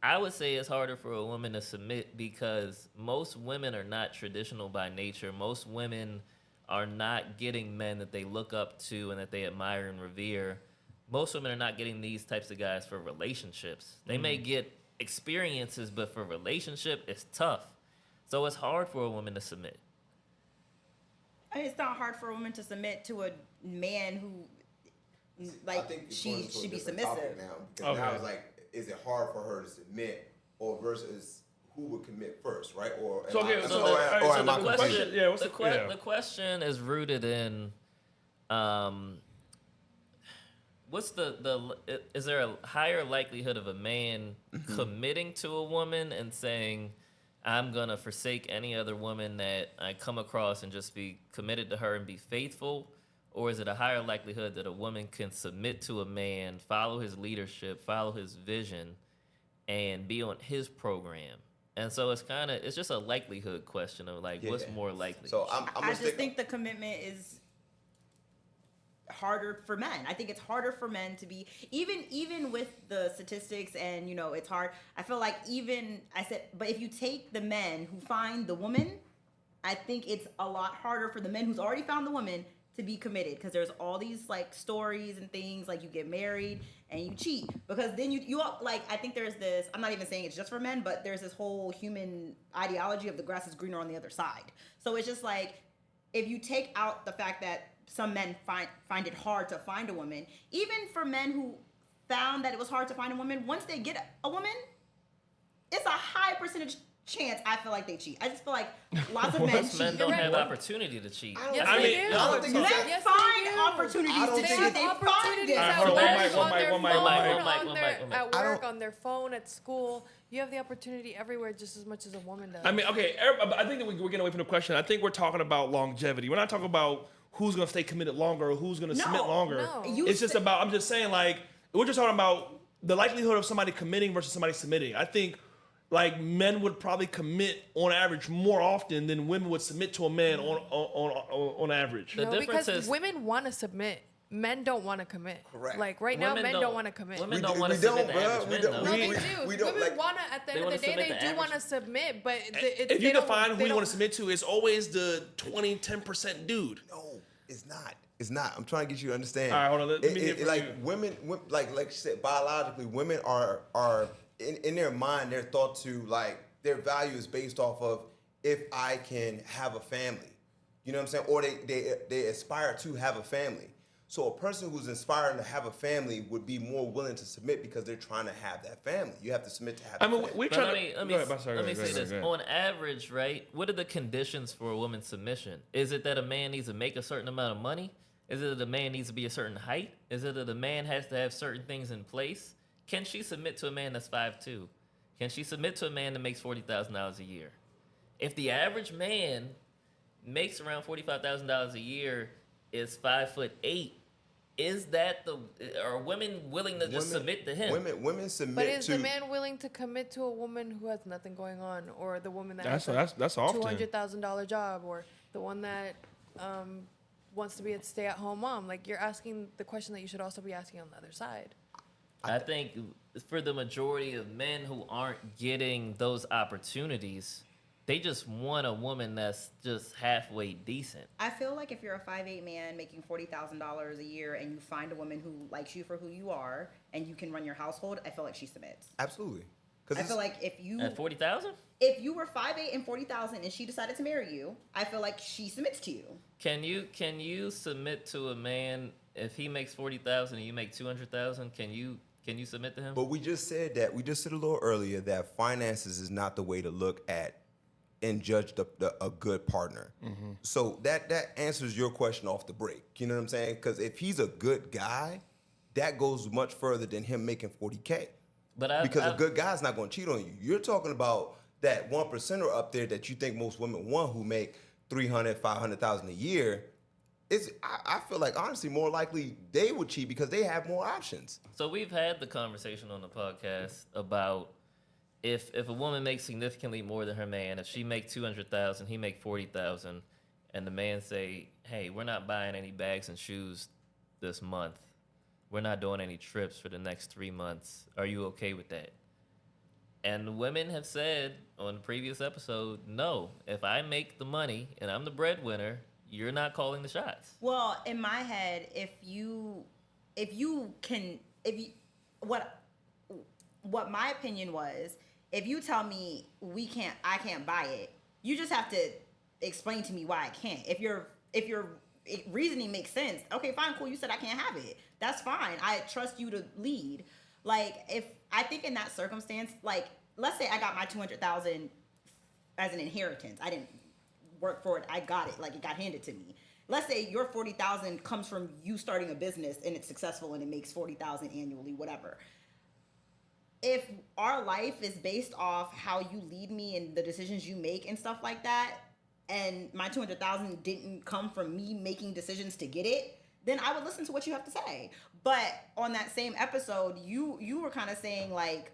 I would say it's harder for a woman to submit because most women are not traditional by nature. Most women are not getting men that they look up to and that they admire and revere. Most women are not getting these types of guys for relationships. They may get experiences, but for relationship, it's tough. So it's hard for a woman to submit. It's not hard for a woman to submit to a man who, I think it's going she into a should be different submissive. topic now, because now it's like, is it hard for her to submit, or versus who would commit first, right? Or So, okay, am I- so or- the- or so am the I question- confused? yeah, what's the- the question is rooted in is there a higher likelihood of a man committing to a woman and saying, I'm gonna forsake any other woman that I come across and just be committed to her and be faithful? Or is it a higher likelihood that a woman can submit to a man, follow his leadership, follow his vision, and be on his program? And so it's just a likelihood question of what's more likely. So I'm I gonna just stick. think the commitment is harder for men. I think it's harder for men to be even with the statistics and it's hard. I feel like but if you take the men who find the woman, I think it's a lot harder for the men who's already found the woman to be committed, because there's all these like stories and things, like you get married and you cheat, because then you like, I think there's this, I'm not even saying it's just for men, but there's this whole human ideology of the grass is greener on the other side. So it's just like, if you take out the fact that some men find it hard to find a woman, even for men who found that it was hard to find a woman, once they get a woman, it's a high percentage chance I feel like they cheat. I just feel like lots of men cheat. Men don't have opportunity to cheat. Yes, I they mean, do. I don't think Men it's Yes, find they do. opportunities I don't to think cheat. it's- They find opportunities it. Alright, at hold on, work, one mic, on their one mic, phone, one mic. at I work, don't- on their phone, at school. You have the opportunity everywhere just as much as a woman does. I mean, okay, I think that we're getting away from the question. I think we're talking about longevity. We're not talking about who's going to stay committed longer or who's going to submit longer. no. It's just about, I'm just saying, like, we're just talking about the likelihood of somebody committing versus somebody submitting. I think, like, men would probably commit on average more often than women would submit to a man on average. The no, difference because is- women want to submit. Men don't want to commit. Correct. Like right now, Women men don't- don't want to commit. women We don't do- want to we submit don't, to bruh. average We men, don't- though. No, we- they we- do. we don't, Women like- wanna at the end wanna of the day, submit they to do want to average. submit, but If you define who you want to submit to, it's always the 20-10% dude. No, it's not. It's not. I'm trying to get you to understand. All right, hold on. Let me hear from like you. women, like you said, biologically, women are in their mind, they're thought to, like, their value is based off of if I can have a family. You know what I'm saying? Or they aspire to have a family. So a person who's inspiring to have a family would be more willing to submit because they're trying to have that family. You have to submit to have. I the mean, family. we're But trying let to. me Go ahead, sorry, let me go ahead, say this. go ahead. On average, right? What are the conditions for a woman's submission? Is it that a man needs to make a certain amount of money? Is it that a man needs to be a certain height? Is it that a man has to have certain things in place? Can she submit to a man that's 5'2"? Can she submit to a man that makes $40,000 a year? If the average man makes around $45,000 a year, is 5'8", is that are women willing to just submit to him? Women submit But is to. the man willing to commit to a woman who has nothing going on, or the woman that That's has that's often. $200,000 job, or the one that wants to be a stay-at-home mom? Like, you're asking the question that you should also be asking on the other side. I think for the majority of men who aren't getting those opportunities, they just want a woman that's just halfway decent. I feel like if you're a 5'8" man making $40,000 a year and you find a woman who likes you for who you are and you can run your household, I feel like she submits. Absolutely. I feel like if you At 40,000, if you were 5'8" and 40,000 and she decided to marry you, I feel like she submits to you. can you submit to a man if he makes 40,000 and you make 200,000? Can you submit to him? But we just said a little earlier that finances is not the way to look at and judge a good partner. Mm-hmm. So that answers your question off the break. You know what I'm saying? Because if he's a good guy, that goes much further than him making 40K. But Because a good guy's not going to cheat on you. You're talking about that 1%er up there that you think most women want who make 300, 500,000 a year. I feel like, honestly, more likely they would cheat because they have more options. So we've had the conversation on the podcast about if a woman makes significantly more than her man, if she make 200,000, he make 40,000, and the man say, "Hey, we're not buying any bags and shoes this month. We're not doing any trips for the next 3 months. Are you okay with that?" And the women have said on the previous episode, "No. If I make the money and I'm the breadwinner, you're not calling the shots." Well, in my head, what my opinion was, if you tell me I can't buy it, you just have to explain to me why I can't. If your reasoning makes sense, okay, fine, cool, you said I can't have it. That's fine. I trust you to lead. Like, if I think in that circumstance, like, let's say I got my 200,000 as an inheritance. I didn't work for it. I got it. Like, it got handed to me. Let's say your 40,000 comes from you starting a business and it's successful and it makes 40,000 annually, whatever. If our life is based off how you lead me and the decisions you make and stuff like that, and my 200,000 didn't come from me making decisions to get it, then I would listen to what you have to say. But on that same episode, you were kind of saying, like,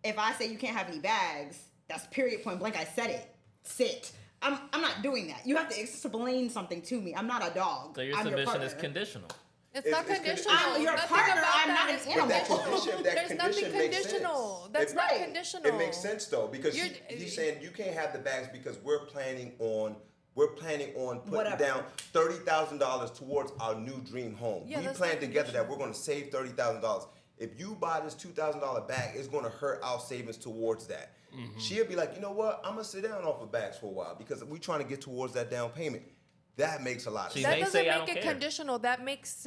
if I say you can't have any bags, that's period, point blank. I said it. Sit. I'm not doing that. You have to explain something to me. I'm not a dog. So your I'm submission is partner. conditional. It's It's- not it's conditional. I'm your Nothing partner, about I'm that not an is animal. That conditional. condition There's nothing makes sense. conditional. That's not Right. conditional. It makes sense though because You're- he's saying you can't have the bags because we're planning on we're planning on putting Whatever. down $30,000 towards our new dream home. Yeah, We that's plan not together that conditional. we're going to save $30,000. If you buy this $2,000 bag, it's going to hurt our savings towards that. She'll be like, you know what? I'm going to sit down off of bags for a while because we're trying to get towards that down payment. That makes a lot of She sense. may That doesn't say, "I make don't it care." conditional. That makes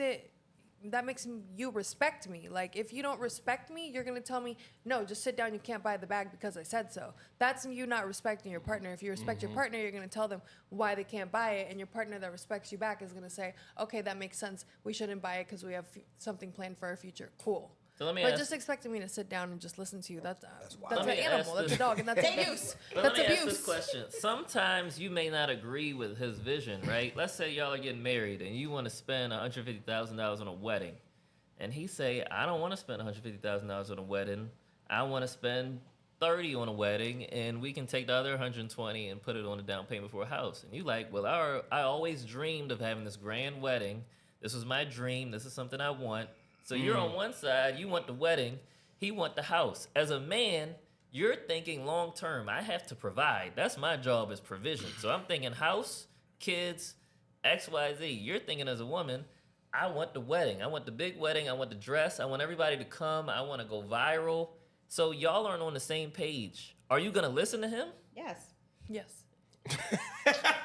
you respect me. Like, if you don't respect me, you're going to tell me, no, just sit down. You can't buy the bag because I said so. That's you not respecting your partner. If you respect your partner, you're going to tell them why they can't buy it. And your partner that respects you back is going to say, okay, that makes sense. We shouldn't buy it because we have something planned for our future. Cool. So let me But ask- just expecting me to sit down and just listen to you, that's wild. an Let me animal. ask That's this- a dog. And that's Thank you. abuse. But That's let me abuse. ask this question. Sometimes you may not agree with his vision, right? Let's say y'all are getting married and you want to spend $150,000 on a wedding. And he say, I don't want to spend $150,000 on a wedding. I want to spend 30 on a wedding, and we can take the other 120 and put it on a down payment for a house. And you like, well, I always dreamed of having this grand wedding. This was my dream. This is something I want. So you're on one side, you want the wedding, he want the house. As a man, you're thinking long term. I have to provide. That's my job is provision. So I'm thinking house, kids, XYZ. You're thinking as a woman, I want the wedding. I want the big wedding. I want the dress. I want everybody to come. I want to go viral. So y'all aren't on the same page. Are you going to listen to him? Yes. Yes.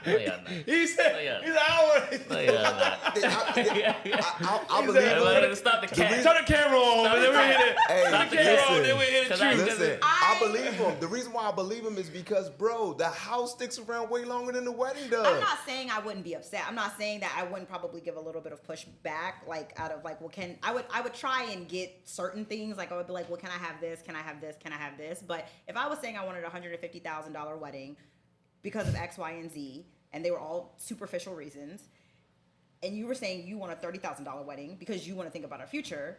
No, y'all not. He said, Oh, yeah. he's like, I don't No, y'all not. I believe said, Hey, "Well, well, him. stop the cat. turn the camera on, and then we hit it. Hey, Stop the Turn the camera on, listen. then we hit the 'Cause I- truth. Listen, I believe him. The reason why I believe him is because, bro, the house sticks around way longer than the wedding does. I'm not saying I wouldn't be upset. I'm not saying that I wouldn't probably give a little bit of pushback, like out of like, well, I would try and get certain things. Like I would be like, well, can I have this? Can I have this? Can I have this? But if I was saying I wanted a $150,000 wedding because of X, Y, and Z, and they were all superficial reasons, and you were saying you want a $30,000 wedding because you want to think about our future,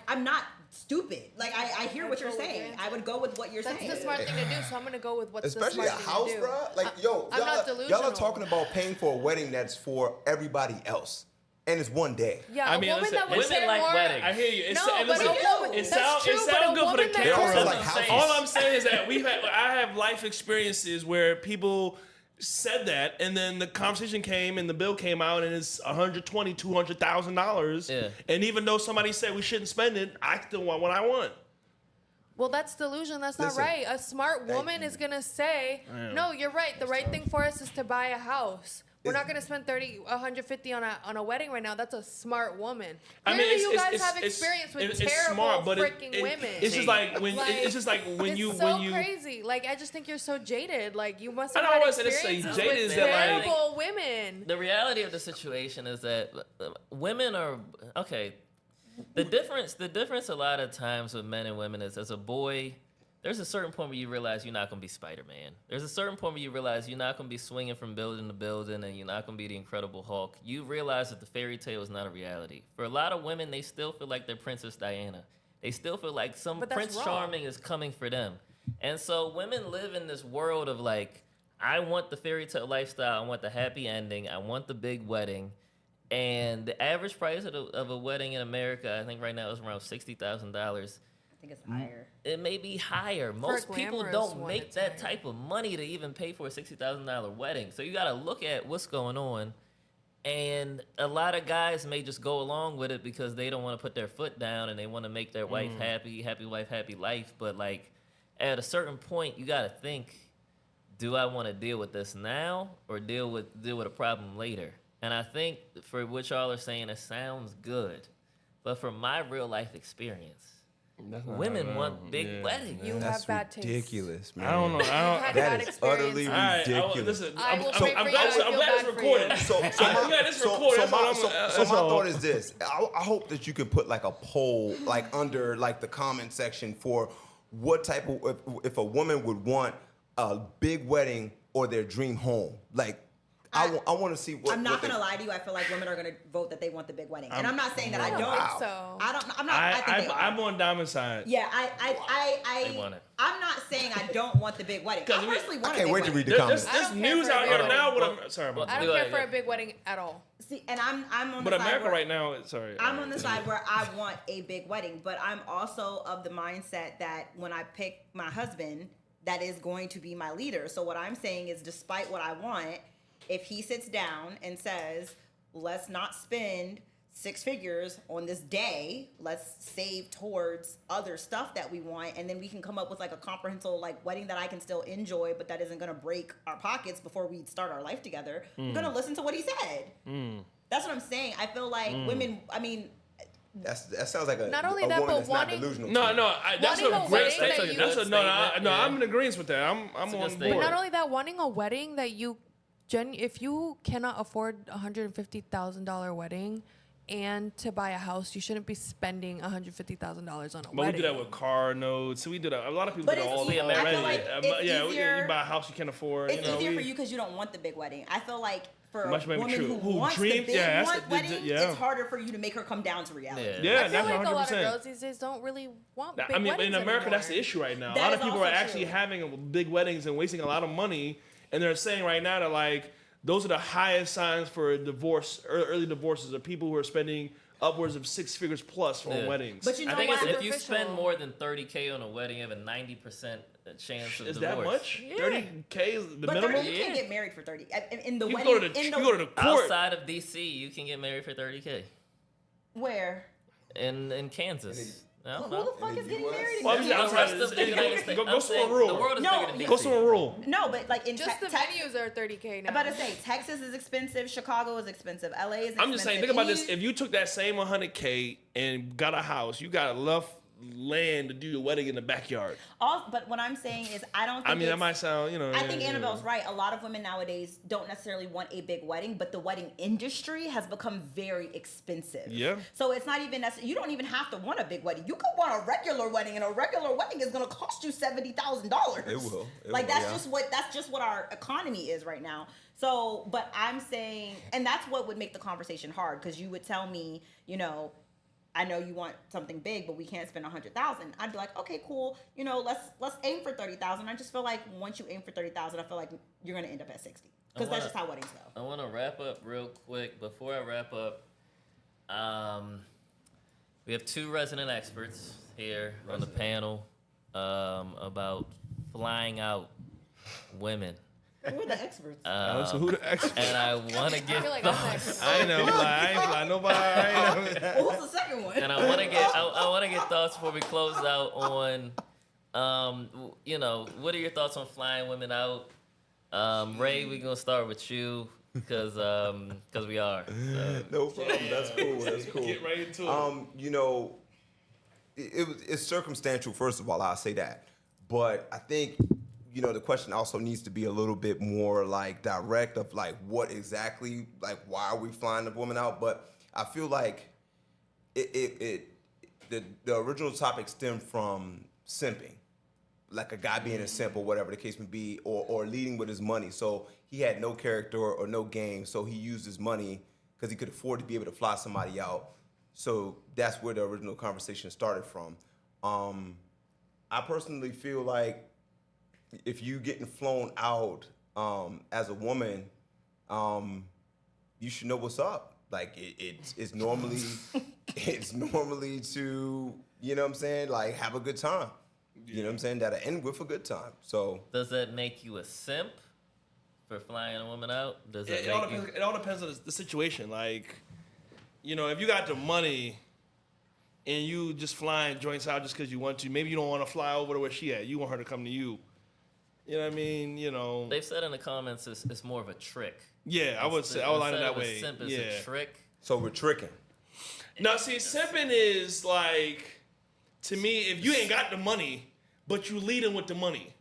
I'm not stupid. Like I hear what you're go with your saying. answer. I would go with what you're That's saying. the smart thing to do. So I'm gonna go with what's Especially the a smart house, thing to do. bro. Like, yo, I'm not y'all delusional. are talking about paying for a wedding that's for everybody else, and it's one day. Yeah, I a mean, woman listen, that would women spend like more. weddings. I hear you. It's, No, and but listen, a woman. it That's true, sounds but a good for the woman that- They camera. also That's like what I'm houses. saying. All I'm saying is that I have life experiences where people said that, and then the conversation came, and the bill came out, and it's $120,000, $200,000. Yeah. And even though somebody said we shouldn't spend it, I still want what I want. Well, that's delusion. That's not Listen, right. A smart woman is gonna say, "No, you're right. The right thing for us is to buy a house. We're not gonna spend 150 on a wedding right now." That's a smart woman. Clearly, you guys have experience with terrible freaking women. It's just like when it's just like when it's you so when you. crazy. Like I just think you're so jaded. Like you must I have know had I wasn't gonna say experiences jaded with is that, like- terrible women. The reality of the situation is that women are okay. The difference a lot of times with men and women is as a boy, there's a certain point where you realize you're not gonna be Spider-Man. There's a certain point where you realize you're not gonna be swinging from building to building, and you're not gonna be the Incredible Hulk. You realize that the fairy tale is not a reality. For a lot of women, they still feel like they're Princess Diana. They still feel like some But that's Prince wrong. Charming is coming for them. And so women live in this world of like, I want the fairy tale lifestyle. I want the happy ending. I want the big wedding. And the average price of a wedding in America, I think right now is around $60,000. I think it's higher. It may be higher. Most people glamorous don't one, make it's that higher. type of money to even pay for a $60,000 wedding. So you got to look at what's going on. And a lot of guys may just go along with it because they don't want to put their foot down and they want to make their wife happy wife, happy life. But like at a certain point, you got to think, do I want to deal with this now or deal with a problem later? And I think for what y'all are saying, it sounds good. But from my real life experience, women want big weddings. You That's have bad taste. ridiculous, man. I don't know. You've had That bad is experience. utterly All right, ridiculous. listen, I will I'm pray for you. I feel glad bad it's for recorded. you. So I'm glad it's recorded. That's all my that's all. thought is this. I hope that you can put like a poll like under like the comment section for what type of if a woman would want a big wedding or their dream home. Like I want to see what. I'm not what they- gonna lie to you. I feel like women are gonna vote that they want the big wedding, and I'm not saying that I don't don't. think so. I don't. I'm not. I think they are. I'm on Diamond's side. Yeah, They want it. I'm not saying I don't want the big wedding. I 'Cause we- personally I want a can't big wait to wedding. read the There's comments. I don't care news for a out big here wedding. now. Well, Sorry about I that. don't care for a big wedding at all. See, and I'm on But the side America where, right now, sorry. I'm on the side where I want a big wedding, but I'm also of the mindset that when I pick my husband, that is going to be my leader. So what I'm saying is, despite what I want, if he sits down and says, let's not spend 6 figures on this day, let's save towards other stuff that we want, and then we can come up with like a comprehensive like wedding that I can still enjoy, but that isn't gonna break our pockets before we start our life together. I'm gonna listen to what he said. That's what I'm saying. I feel like women, I mean, that sounds like a Not only a that, woman but that's not wanting- delusional. No, to you. no, that's Wanting a a great wedding statement. that you- That's a no, Yeah. I'm in agreement with that. I'm a good on statement. board. Not only that, wanting a wedding that you, if you cannot afford $150,000 wedding and to buy a house, you shouldn't be spending $150,000 on a But wedding. we do that with car notes. We do that. A lot of people But do that it's all easier- already. I feel like it's Yeah, easier- you buy a house you can't afford. it's you know, easier we- for you because you don't want the big wedding. I feel like for Much a may be woman true. who wants dream- the big yeah, that's the- wedding, yeah. it's harder for you to make her come down to reality. Yeah. Yeah, I feel that's like a lot of 100%. girls these days don't really want big I mean, weddings in America, anymore. that's the issue right now. That a lot is of people are also actually true. having big weddings and wasting a lot of money, and they're saying right now that like those are the highest signs for divorce, early divorces, are people who are spending upwards of 6 figures plus on Yeah. weddings. But you know I think what? it's, if you Superficial. spend more than $30K on a wedding, you have a 90% chance of is divorce. that much? Yeah. 30K is the But minimum. 30, you can't get married for 30. In the You wedding, go to the in you the, go to the court. Outside of DC, you can get married for $30K. where? In Kansas. I don't Who know. the fuck is getting US? married? Well, in I'm Kansas? just The rest outside of of the the United States. States. Go I'm somewhere saying rural. The world is No, bigger than DC. Go somewhere rural. No, but like in Just the Texas. venues are 30K now. I'm about to say Texas is expensive, Chicago is expensive, LA is expensive. I'm just saying, think about this. And If you took that same 100K and got a house, you got enough land to do your wedding in the backyard. but what I'm saying is, I don't think I mean, that it's- might sound, I think Annabelle's right. A lot of women nowadays don't necessarily want a big wedding, but the wedding industry has become very expensive. Yeah. So it's not even necessary. You don't even have to want a big wedding. You could want a regular wedding, and a regular wedding is going to cost you $70,000. It will. It Like will, that's yeah. that's just what our economy is right now. So, but I'm saying, and that's what would make the conversation hard, because you would tell me, you know, I know you want something big, but we can't spend $100,000. I'd be like, okay, cool. You know, let's aim for $30,000. I just feel like once you aim for $30,000, I feel like you're gonna end up at 60, because that's just how weddings go. I want to wrap up real quick. Before I wrap up, we have 2 resident experts here on the panel about flying out women. Who are the experts? So who the expert? And I want to I get feel like I'm thoughts. next. I ain't know. I ain't fly nobody. I ain't know. Well, who's the second one? And I want to get I want to get thoughts before we close out on, you know, what are your thoughts on flying women out? Ray, we're gonna start with you because we are. So. No problem. That's cool. That's cool. Get right into it. You know, it's circumstantial. First of all, I'll say that, but I think, you know, the question also needs to be a little bit more like direct of like what exactly, like why are we flying the woman out? But I feel like the original topic stemmed from simping, like a guy being a simp or whatever the case may be, or leading with his money. So he had no character or no game, so he used his money because he could afford to be able to fly somebody out. So that's where the original conversation started from. I personally feel like if you getting flown out as a woman, you should know what's up. Like it's normally to, you know what I'm saying, like have a good time. You know what I'm saying? That'll end with a good time. So Does that make you a simp for flying a woman out? Does it It all make you? depends. It all depends on the situation. Like, you know, if you got the money and you just flying joints out just because you want to, maybe you don't want to fly over to where she at. You want her to come to you. You know what I mean? You know. They've said in the comments it's more of a trick. Yeah, I would say I would line it Instead that of a way. simp, it's Yeah. a trick. so we're tricking. Now, see, simping is like, to me, if you ain't got the money, but you leading with the money.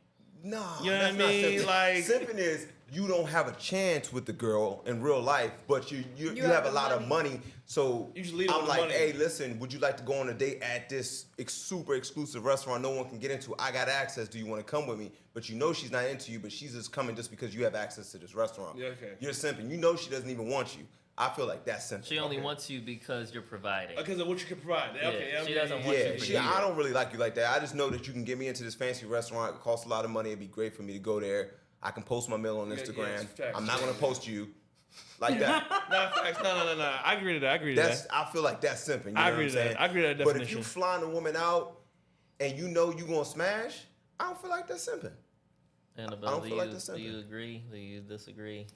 No, You know that's what I not mean? simping. Like- Simping is you don't have a chance with the girl in real life, but you have a the lot of money. So You just lead with I'm the like, money. hey, listen, would you like to go on a date at this super exclusive restaurant no one can get into? I got access. Do you want to come with me? But you know she's not into you, but she's just coming just because you have access to this restaurant. Yeah, okay. You're simping. You know she doesn't even want you. I feel like that's simping. She only Okay. wants you because you're providing. Because of what you can provide. Okay, she doesn't want Yeah, you for she, you. I don't really like you like that. I just know that you can get me into this fancy restaurant. It costs a lot of money. It'd be great for me to go there. I can post my meal on Yeah, Instagram. it's facts. I'm not gonna post you like that. No, facts. No. I agree to that. I agree to That's that. I feel like that's simping. You know I what agree I'm to that. saying? I agree to that But if definition. you flying a woman out and you know you gonna smash, I don't feel like that's simping. Annabelle, I don't do feel you, like that's do you simping. agree? Do you disagree?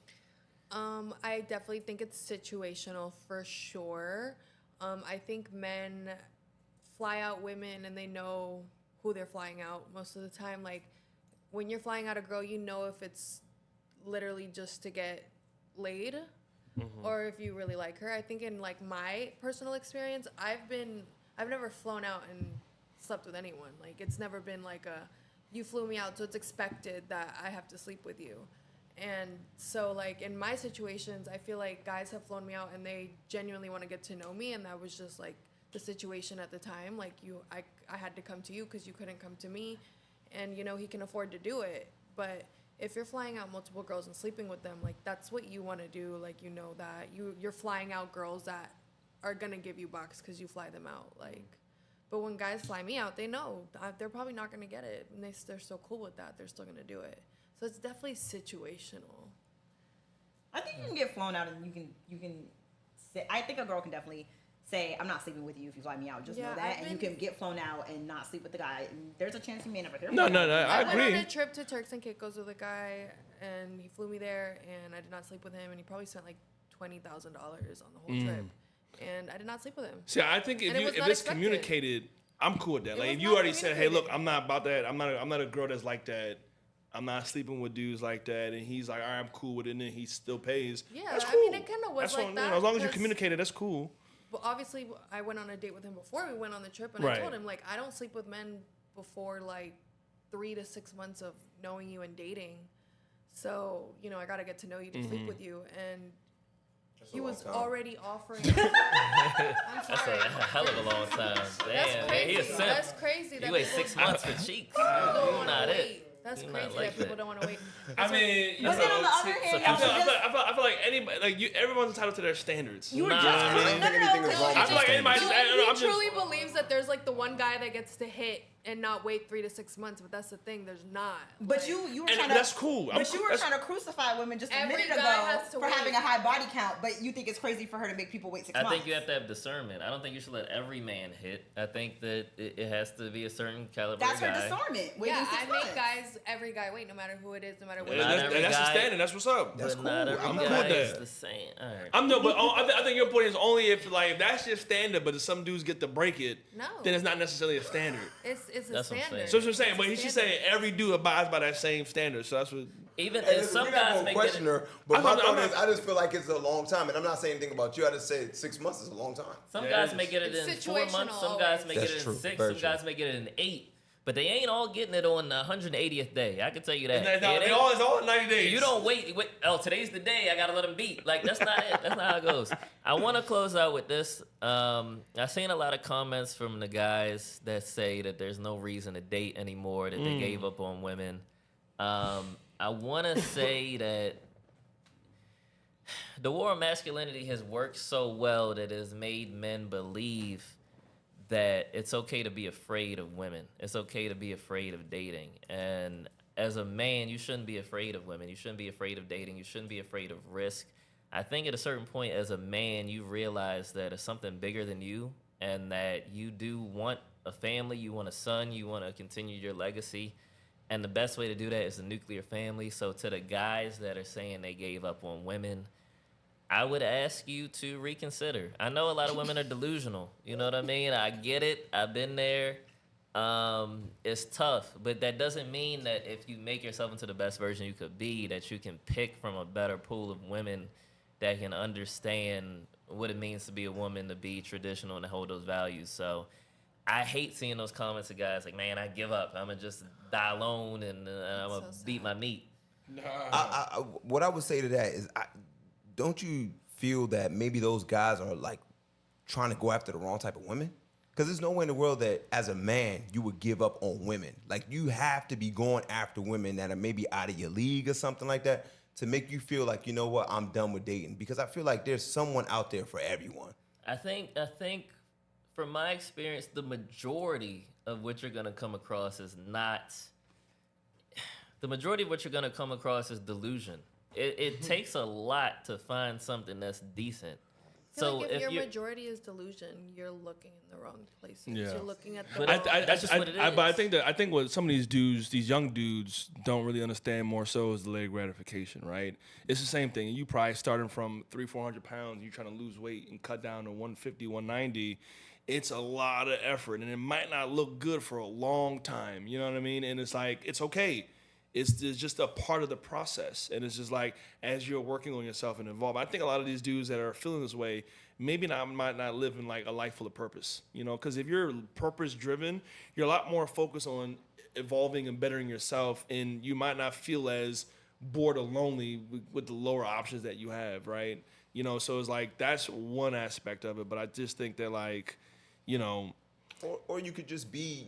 I definitely think it's situational for sure. I think men fly out women and they know who they're flying out most of the time. Like when you're flying out a girl, you know if it's literally just to get laid or if you really like her. I think in like my personal experience, I've never flown out and slept with anyone. Like it's never been like you flew me out, so it's expected that I have to sleep with you. And so like in my situations, I feel like guys have flown me out and they genuinely want to get to know me, and that was just like the situation at the time. Like I had to come to you because you couldn't come to me, and he can afford to do it. But if you're flying out multiple girls and sleeping with them, like that's what you want to do. Like that you're flying out girls that are gonna give you bucks because you fly them out. Like, but when guys fly me out, they know they're probably not gonna get it, and they're so cool with that. They're still gonna do it. So it's definitely situational. I think you can get flown out and you can say, I think a girl can definitely say, I'm not sleeping with you if you fly me out. Just know that. And you can get flown out and not sleep with the guy. And there's a chance you may never hear No, from him. I went on agree. a trip to Turks and Caicos with a guy, and he flew me there, and I did not sleep with him, and he probably spent like $20,000 on the whole trip, and I did not sleep with him. See, I think And it was if not it's expected. communicated, I'm cool with that. It Like was if you not already said, "Hey, look, communicated. I'm not about that. I'm not a girl that's like that. I'm not sleeping with dudes like that." And he's like, "All right, I'm cool with it," and then he still pays. Yeah, That's I cool. mean, it kinda was That's like what- that, as long as you 'cause- communicated, that's cool. But obviously, I went on a date with him before we went on the trip, and Right. I told him like I don't sleep with men before like 3 to 6 months of knowing you and dating. So I gotta get to know you to Mm-hmm. sleep with you, and That's a he long was time. already offering. I'm That's a sorry. hell of a long time. That's Damn, crazy. he a simp. That's crazy. You that wait people 6 months for cheeks. don't You wanna not wait. it. That's You crazy not like that people that. don't want to wait. I mean, But then on the other hand, I you feel, should I, just, feel, I feel like anybody, like everyone's entitled to their standards. you were Nah. just, I don't think anything is wrong I with feel like anybody. He I'm just, truly believes that there's like the one guy that gets to hit and not wait 3 to 6 months, but that's the thing. There's not. but Like, you were and trying to. that's cool. But you were that's- trying to crucify women just a Every minute guy ago has to for wait. having a high body count, but you think it's crazy for her to make people wait 6 I months. think you have to have discernment. I don't think you should let every man hit. I think that it has to be a certain caliber That's of her guy. discernment. Waiting yeah, 6 I months. make guys, every guy wait, no matter who it is, no matter what. and Not that's, every and that's the guy- standard. That's what's up. That's But not cool. every I'm guy cool with is that. the same. All right. I think your point is only if like that's your standard, but if some dudes get to break it, No. then it's not necessarily a standard. It's a That's what I'm saying. standard. So that's what I'm saying. It's But a he's just standard. saying every dude abides by that same standard. So that's what. Even And if some we're not guys gonna make question it. her, but I'm my not- thought I'm is, not- I just feel like it's a long time, and I'm not saying anything about you. I just say 6 months is a long time. Some Yeah, guys it's- may get it it's in 4 months. situational Some guys always. may That's get it true. in 6. Very Some guys may get it in 8. But they ain't all getting it on the 180th day. I can tell you that. It ain't- It's all 90 days. You don't wait. Oh, today's the day. I gotta let them beat. Like that's not it. That's not how it goes. I want to close out with this. I've seen a lot of comments from the guys that say that there's no reason to date anymore. That they gave up on women. I want to say that the war on masculinity has worked so well that it has made men believe that it's okay to be afraid of women. It's okay to be afraid of dating. And as a man, you shouldn't be afraid of women. You shouldn't be afraid of dating. You shouldn't be afraid of risk. I think at a certain point as a man, you realize that it's something bigger than you and that you do want a family, you want a son, you want to continue your legacy. And the best way to do that is a nuclear family. So to the guys that are saying they gave up on women, I would ask you to reconsider. I know a lot of women are delusional. You know what I mean? I get it. I've been there. It's tough, but that doesn't mean that if you make yourself into the best version you could be, that you can pick from a better pool of women that can understand what it means to be a woman, to be traditional, and to hold those values. So I hate seeing those comments of guys like, man, I give up. I'm going to just die alone and I'm going to So beat my meat. What I would say to that is, don't you feel that maybe those guys are like trying to go after the wrong type of women? Because there's no way in the world that as a man you would give up on women. Like you have to be going after women that are maybe out of your league or something like that to make you feel like, you know what, I'm done with dating. Because I feel like there's someone out there for everyone. I think from my experience, the majority of what you're gonna come across is not. The majority of what you're gonna come across is delusion. It takes a lot to find something that's decent. So like if your you majority is delusion, you're looking in the wrong places. Yeah. You're looking at the But wrong. that's just what it But I is. think what some of these dudes, these young dudes, don't really understand more so is delayed gratification, right? It's the same thing. You probably starting from 300-400 pounds, you're trying to lose weight and cut down to 150, 190. It's a lot of effort, and it might not look good for a long time. You know what I mean? And it's like it's okay. It's just a part of the process, and it's just like as you're working on yourself and evolve. I think a lot of these dudes that are feeling this way might not live in like a life full of purpose, you know. Because if you're purpose driven, you're a lot more focused on evolving and bettering yourself, and you might not feel as bored or lonely with the lower options that you have, right? You know, so it's like that's one aspect of it. But I just think that like, you know, Or you could just be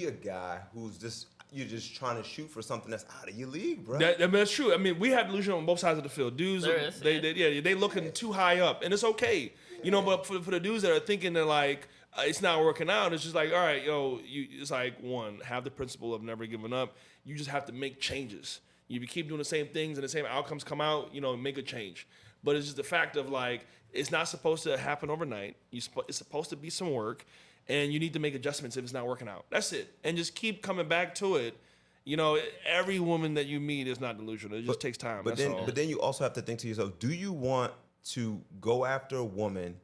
a guy who's just you're just trying to shoot for something that's out of your league, bro. that's true. I mean, we have delusion on both sides of the field. Dudes, There is, they looking too high up, and it's okay, you know. But for the dudes that are thinking that like it's not working out, it's just like, all right, it's like one, have the principle of never giving up. You just have to make changes. If you keep doing the same things and the same outcomes come out, you know, make a change. But it's just the fact of like it's not supposed to happen overnight. It's supposed to be some work. And you need to make adjustments if it's not working out. That's it. And just keep coming back to it. You know, every woman that you meet is not delusional. It just takes time. But then you also have to think to yourself, do you want to go after a woman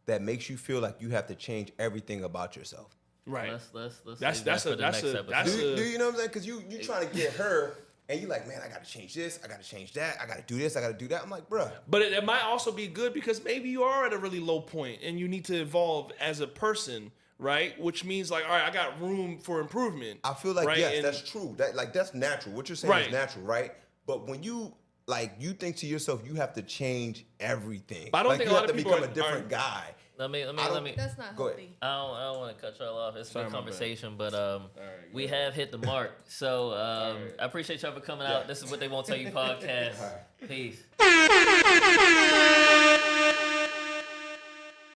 that makes you feel like you have to change everything about yourself? Right. Let's That's save that for the next episode. Do you know what I'm saying? Because you trying to get her, and you like, man, I got to change this, I got to change that, I got to do this, I got to do that. I'm like, bruh. But it might also be good because maybe you are at a really low point and you need to evolve as a person, right? Which means like, all right, I got room for improvement. I feel like, right? yes, And that's true. That's natural. What you're saying Right. is natural, right? But when you think to yourself, you have to change everything. But I don't like think you a have lot to of people become a different are- guy. Let me. That's not Go ahead. healthy. I don't want to cut y'all off. It's a Sorry, good my bad. conversation, but right, we go have hit the mark. So right. I appreciate y'all for coming out. This is what they won't tell you podcast. Peace.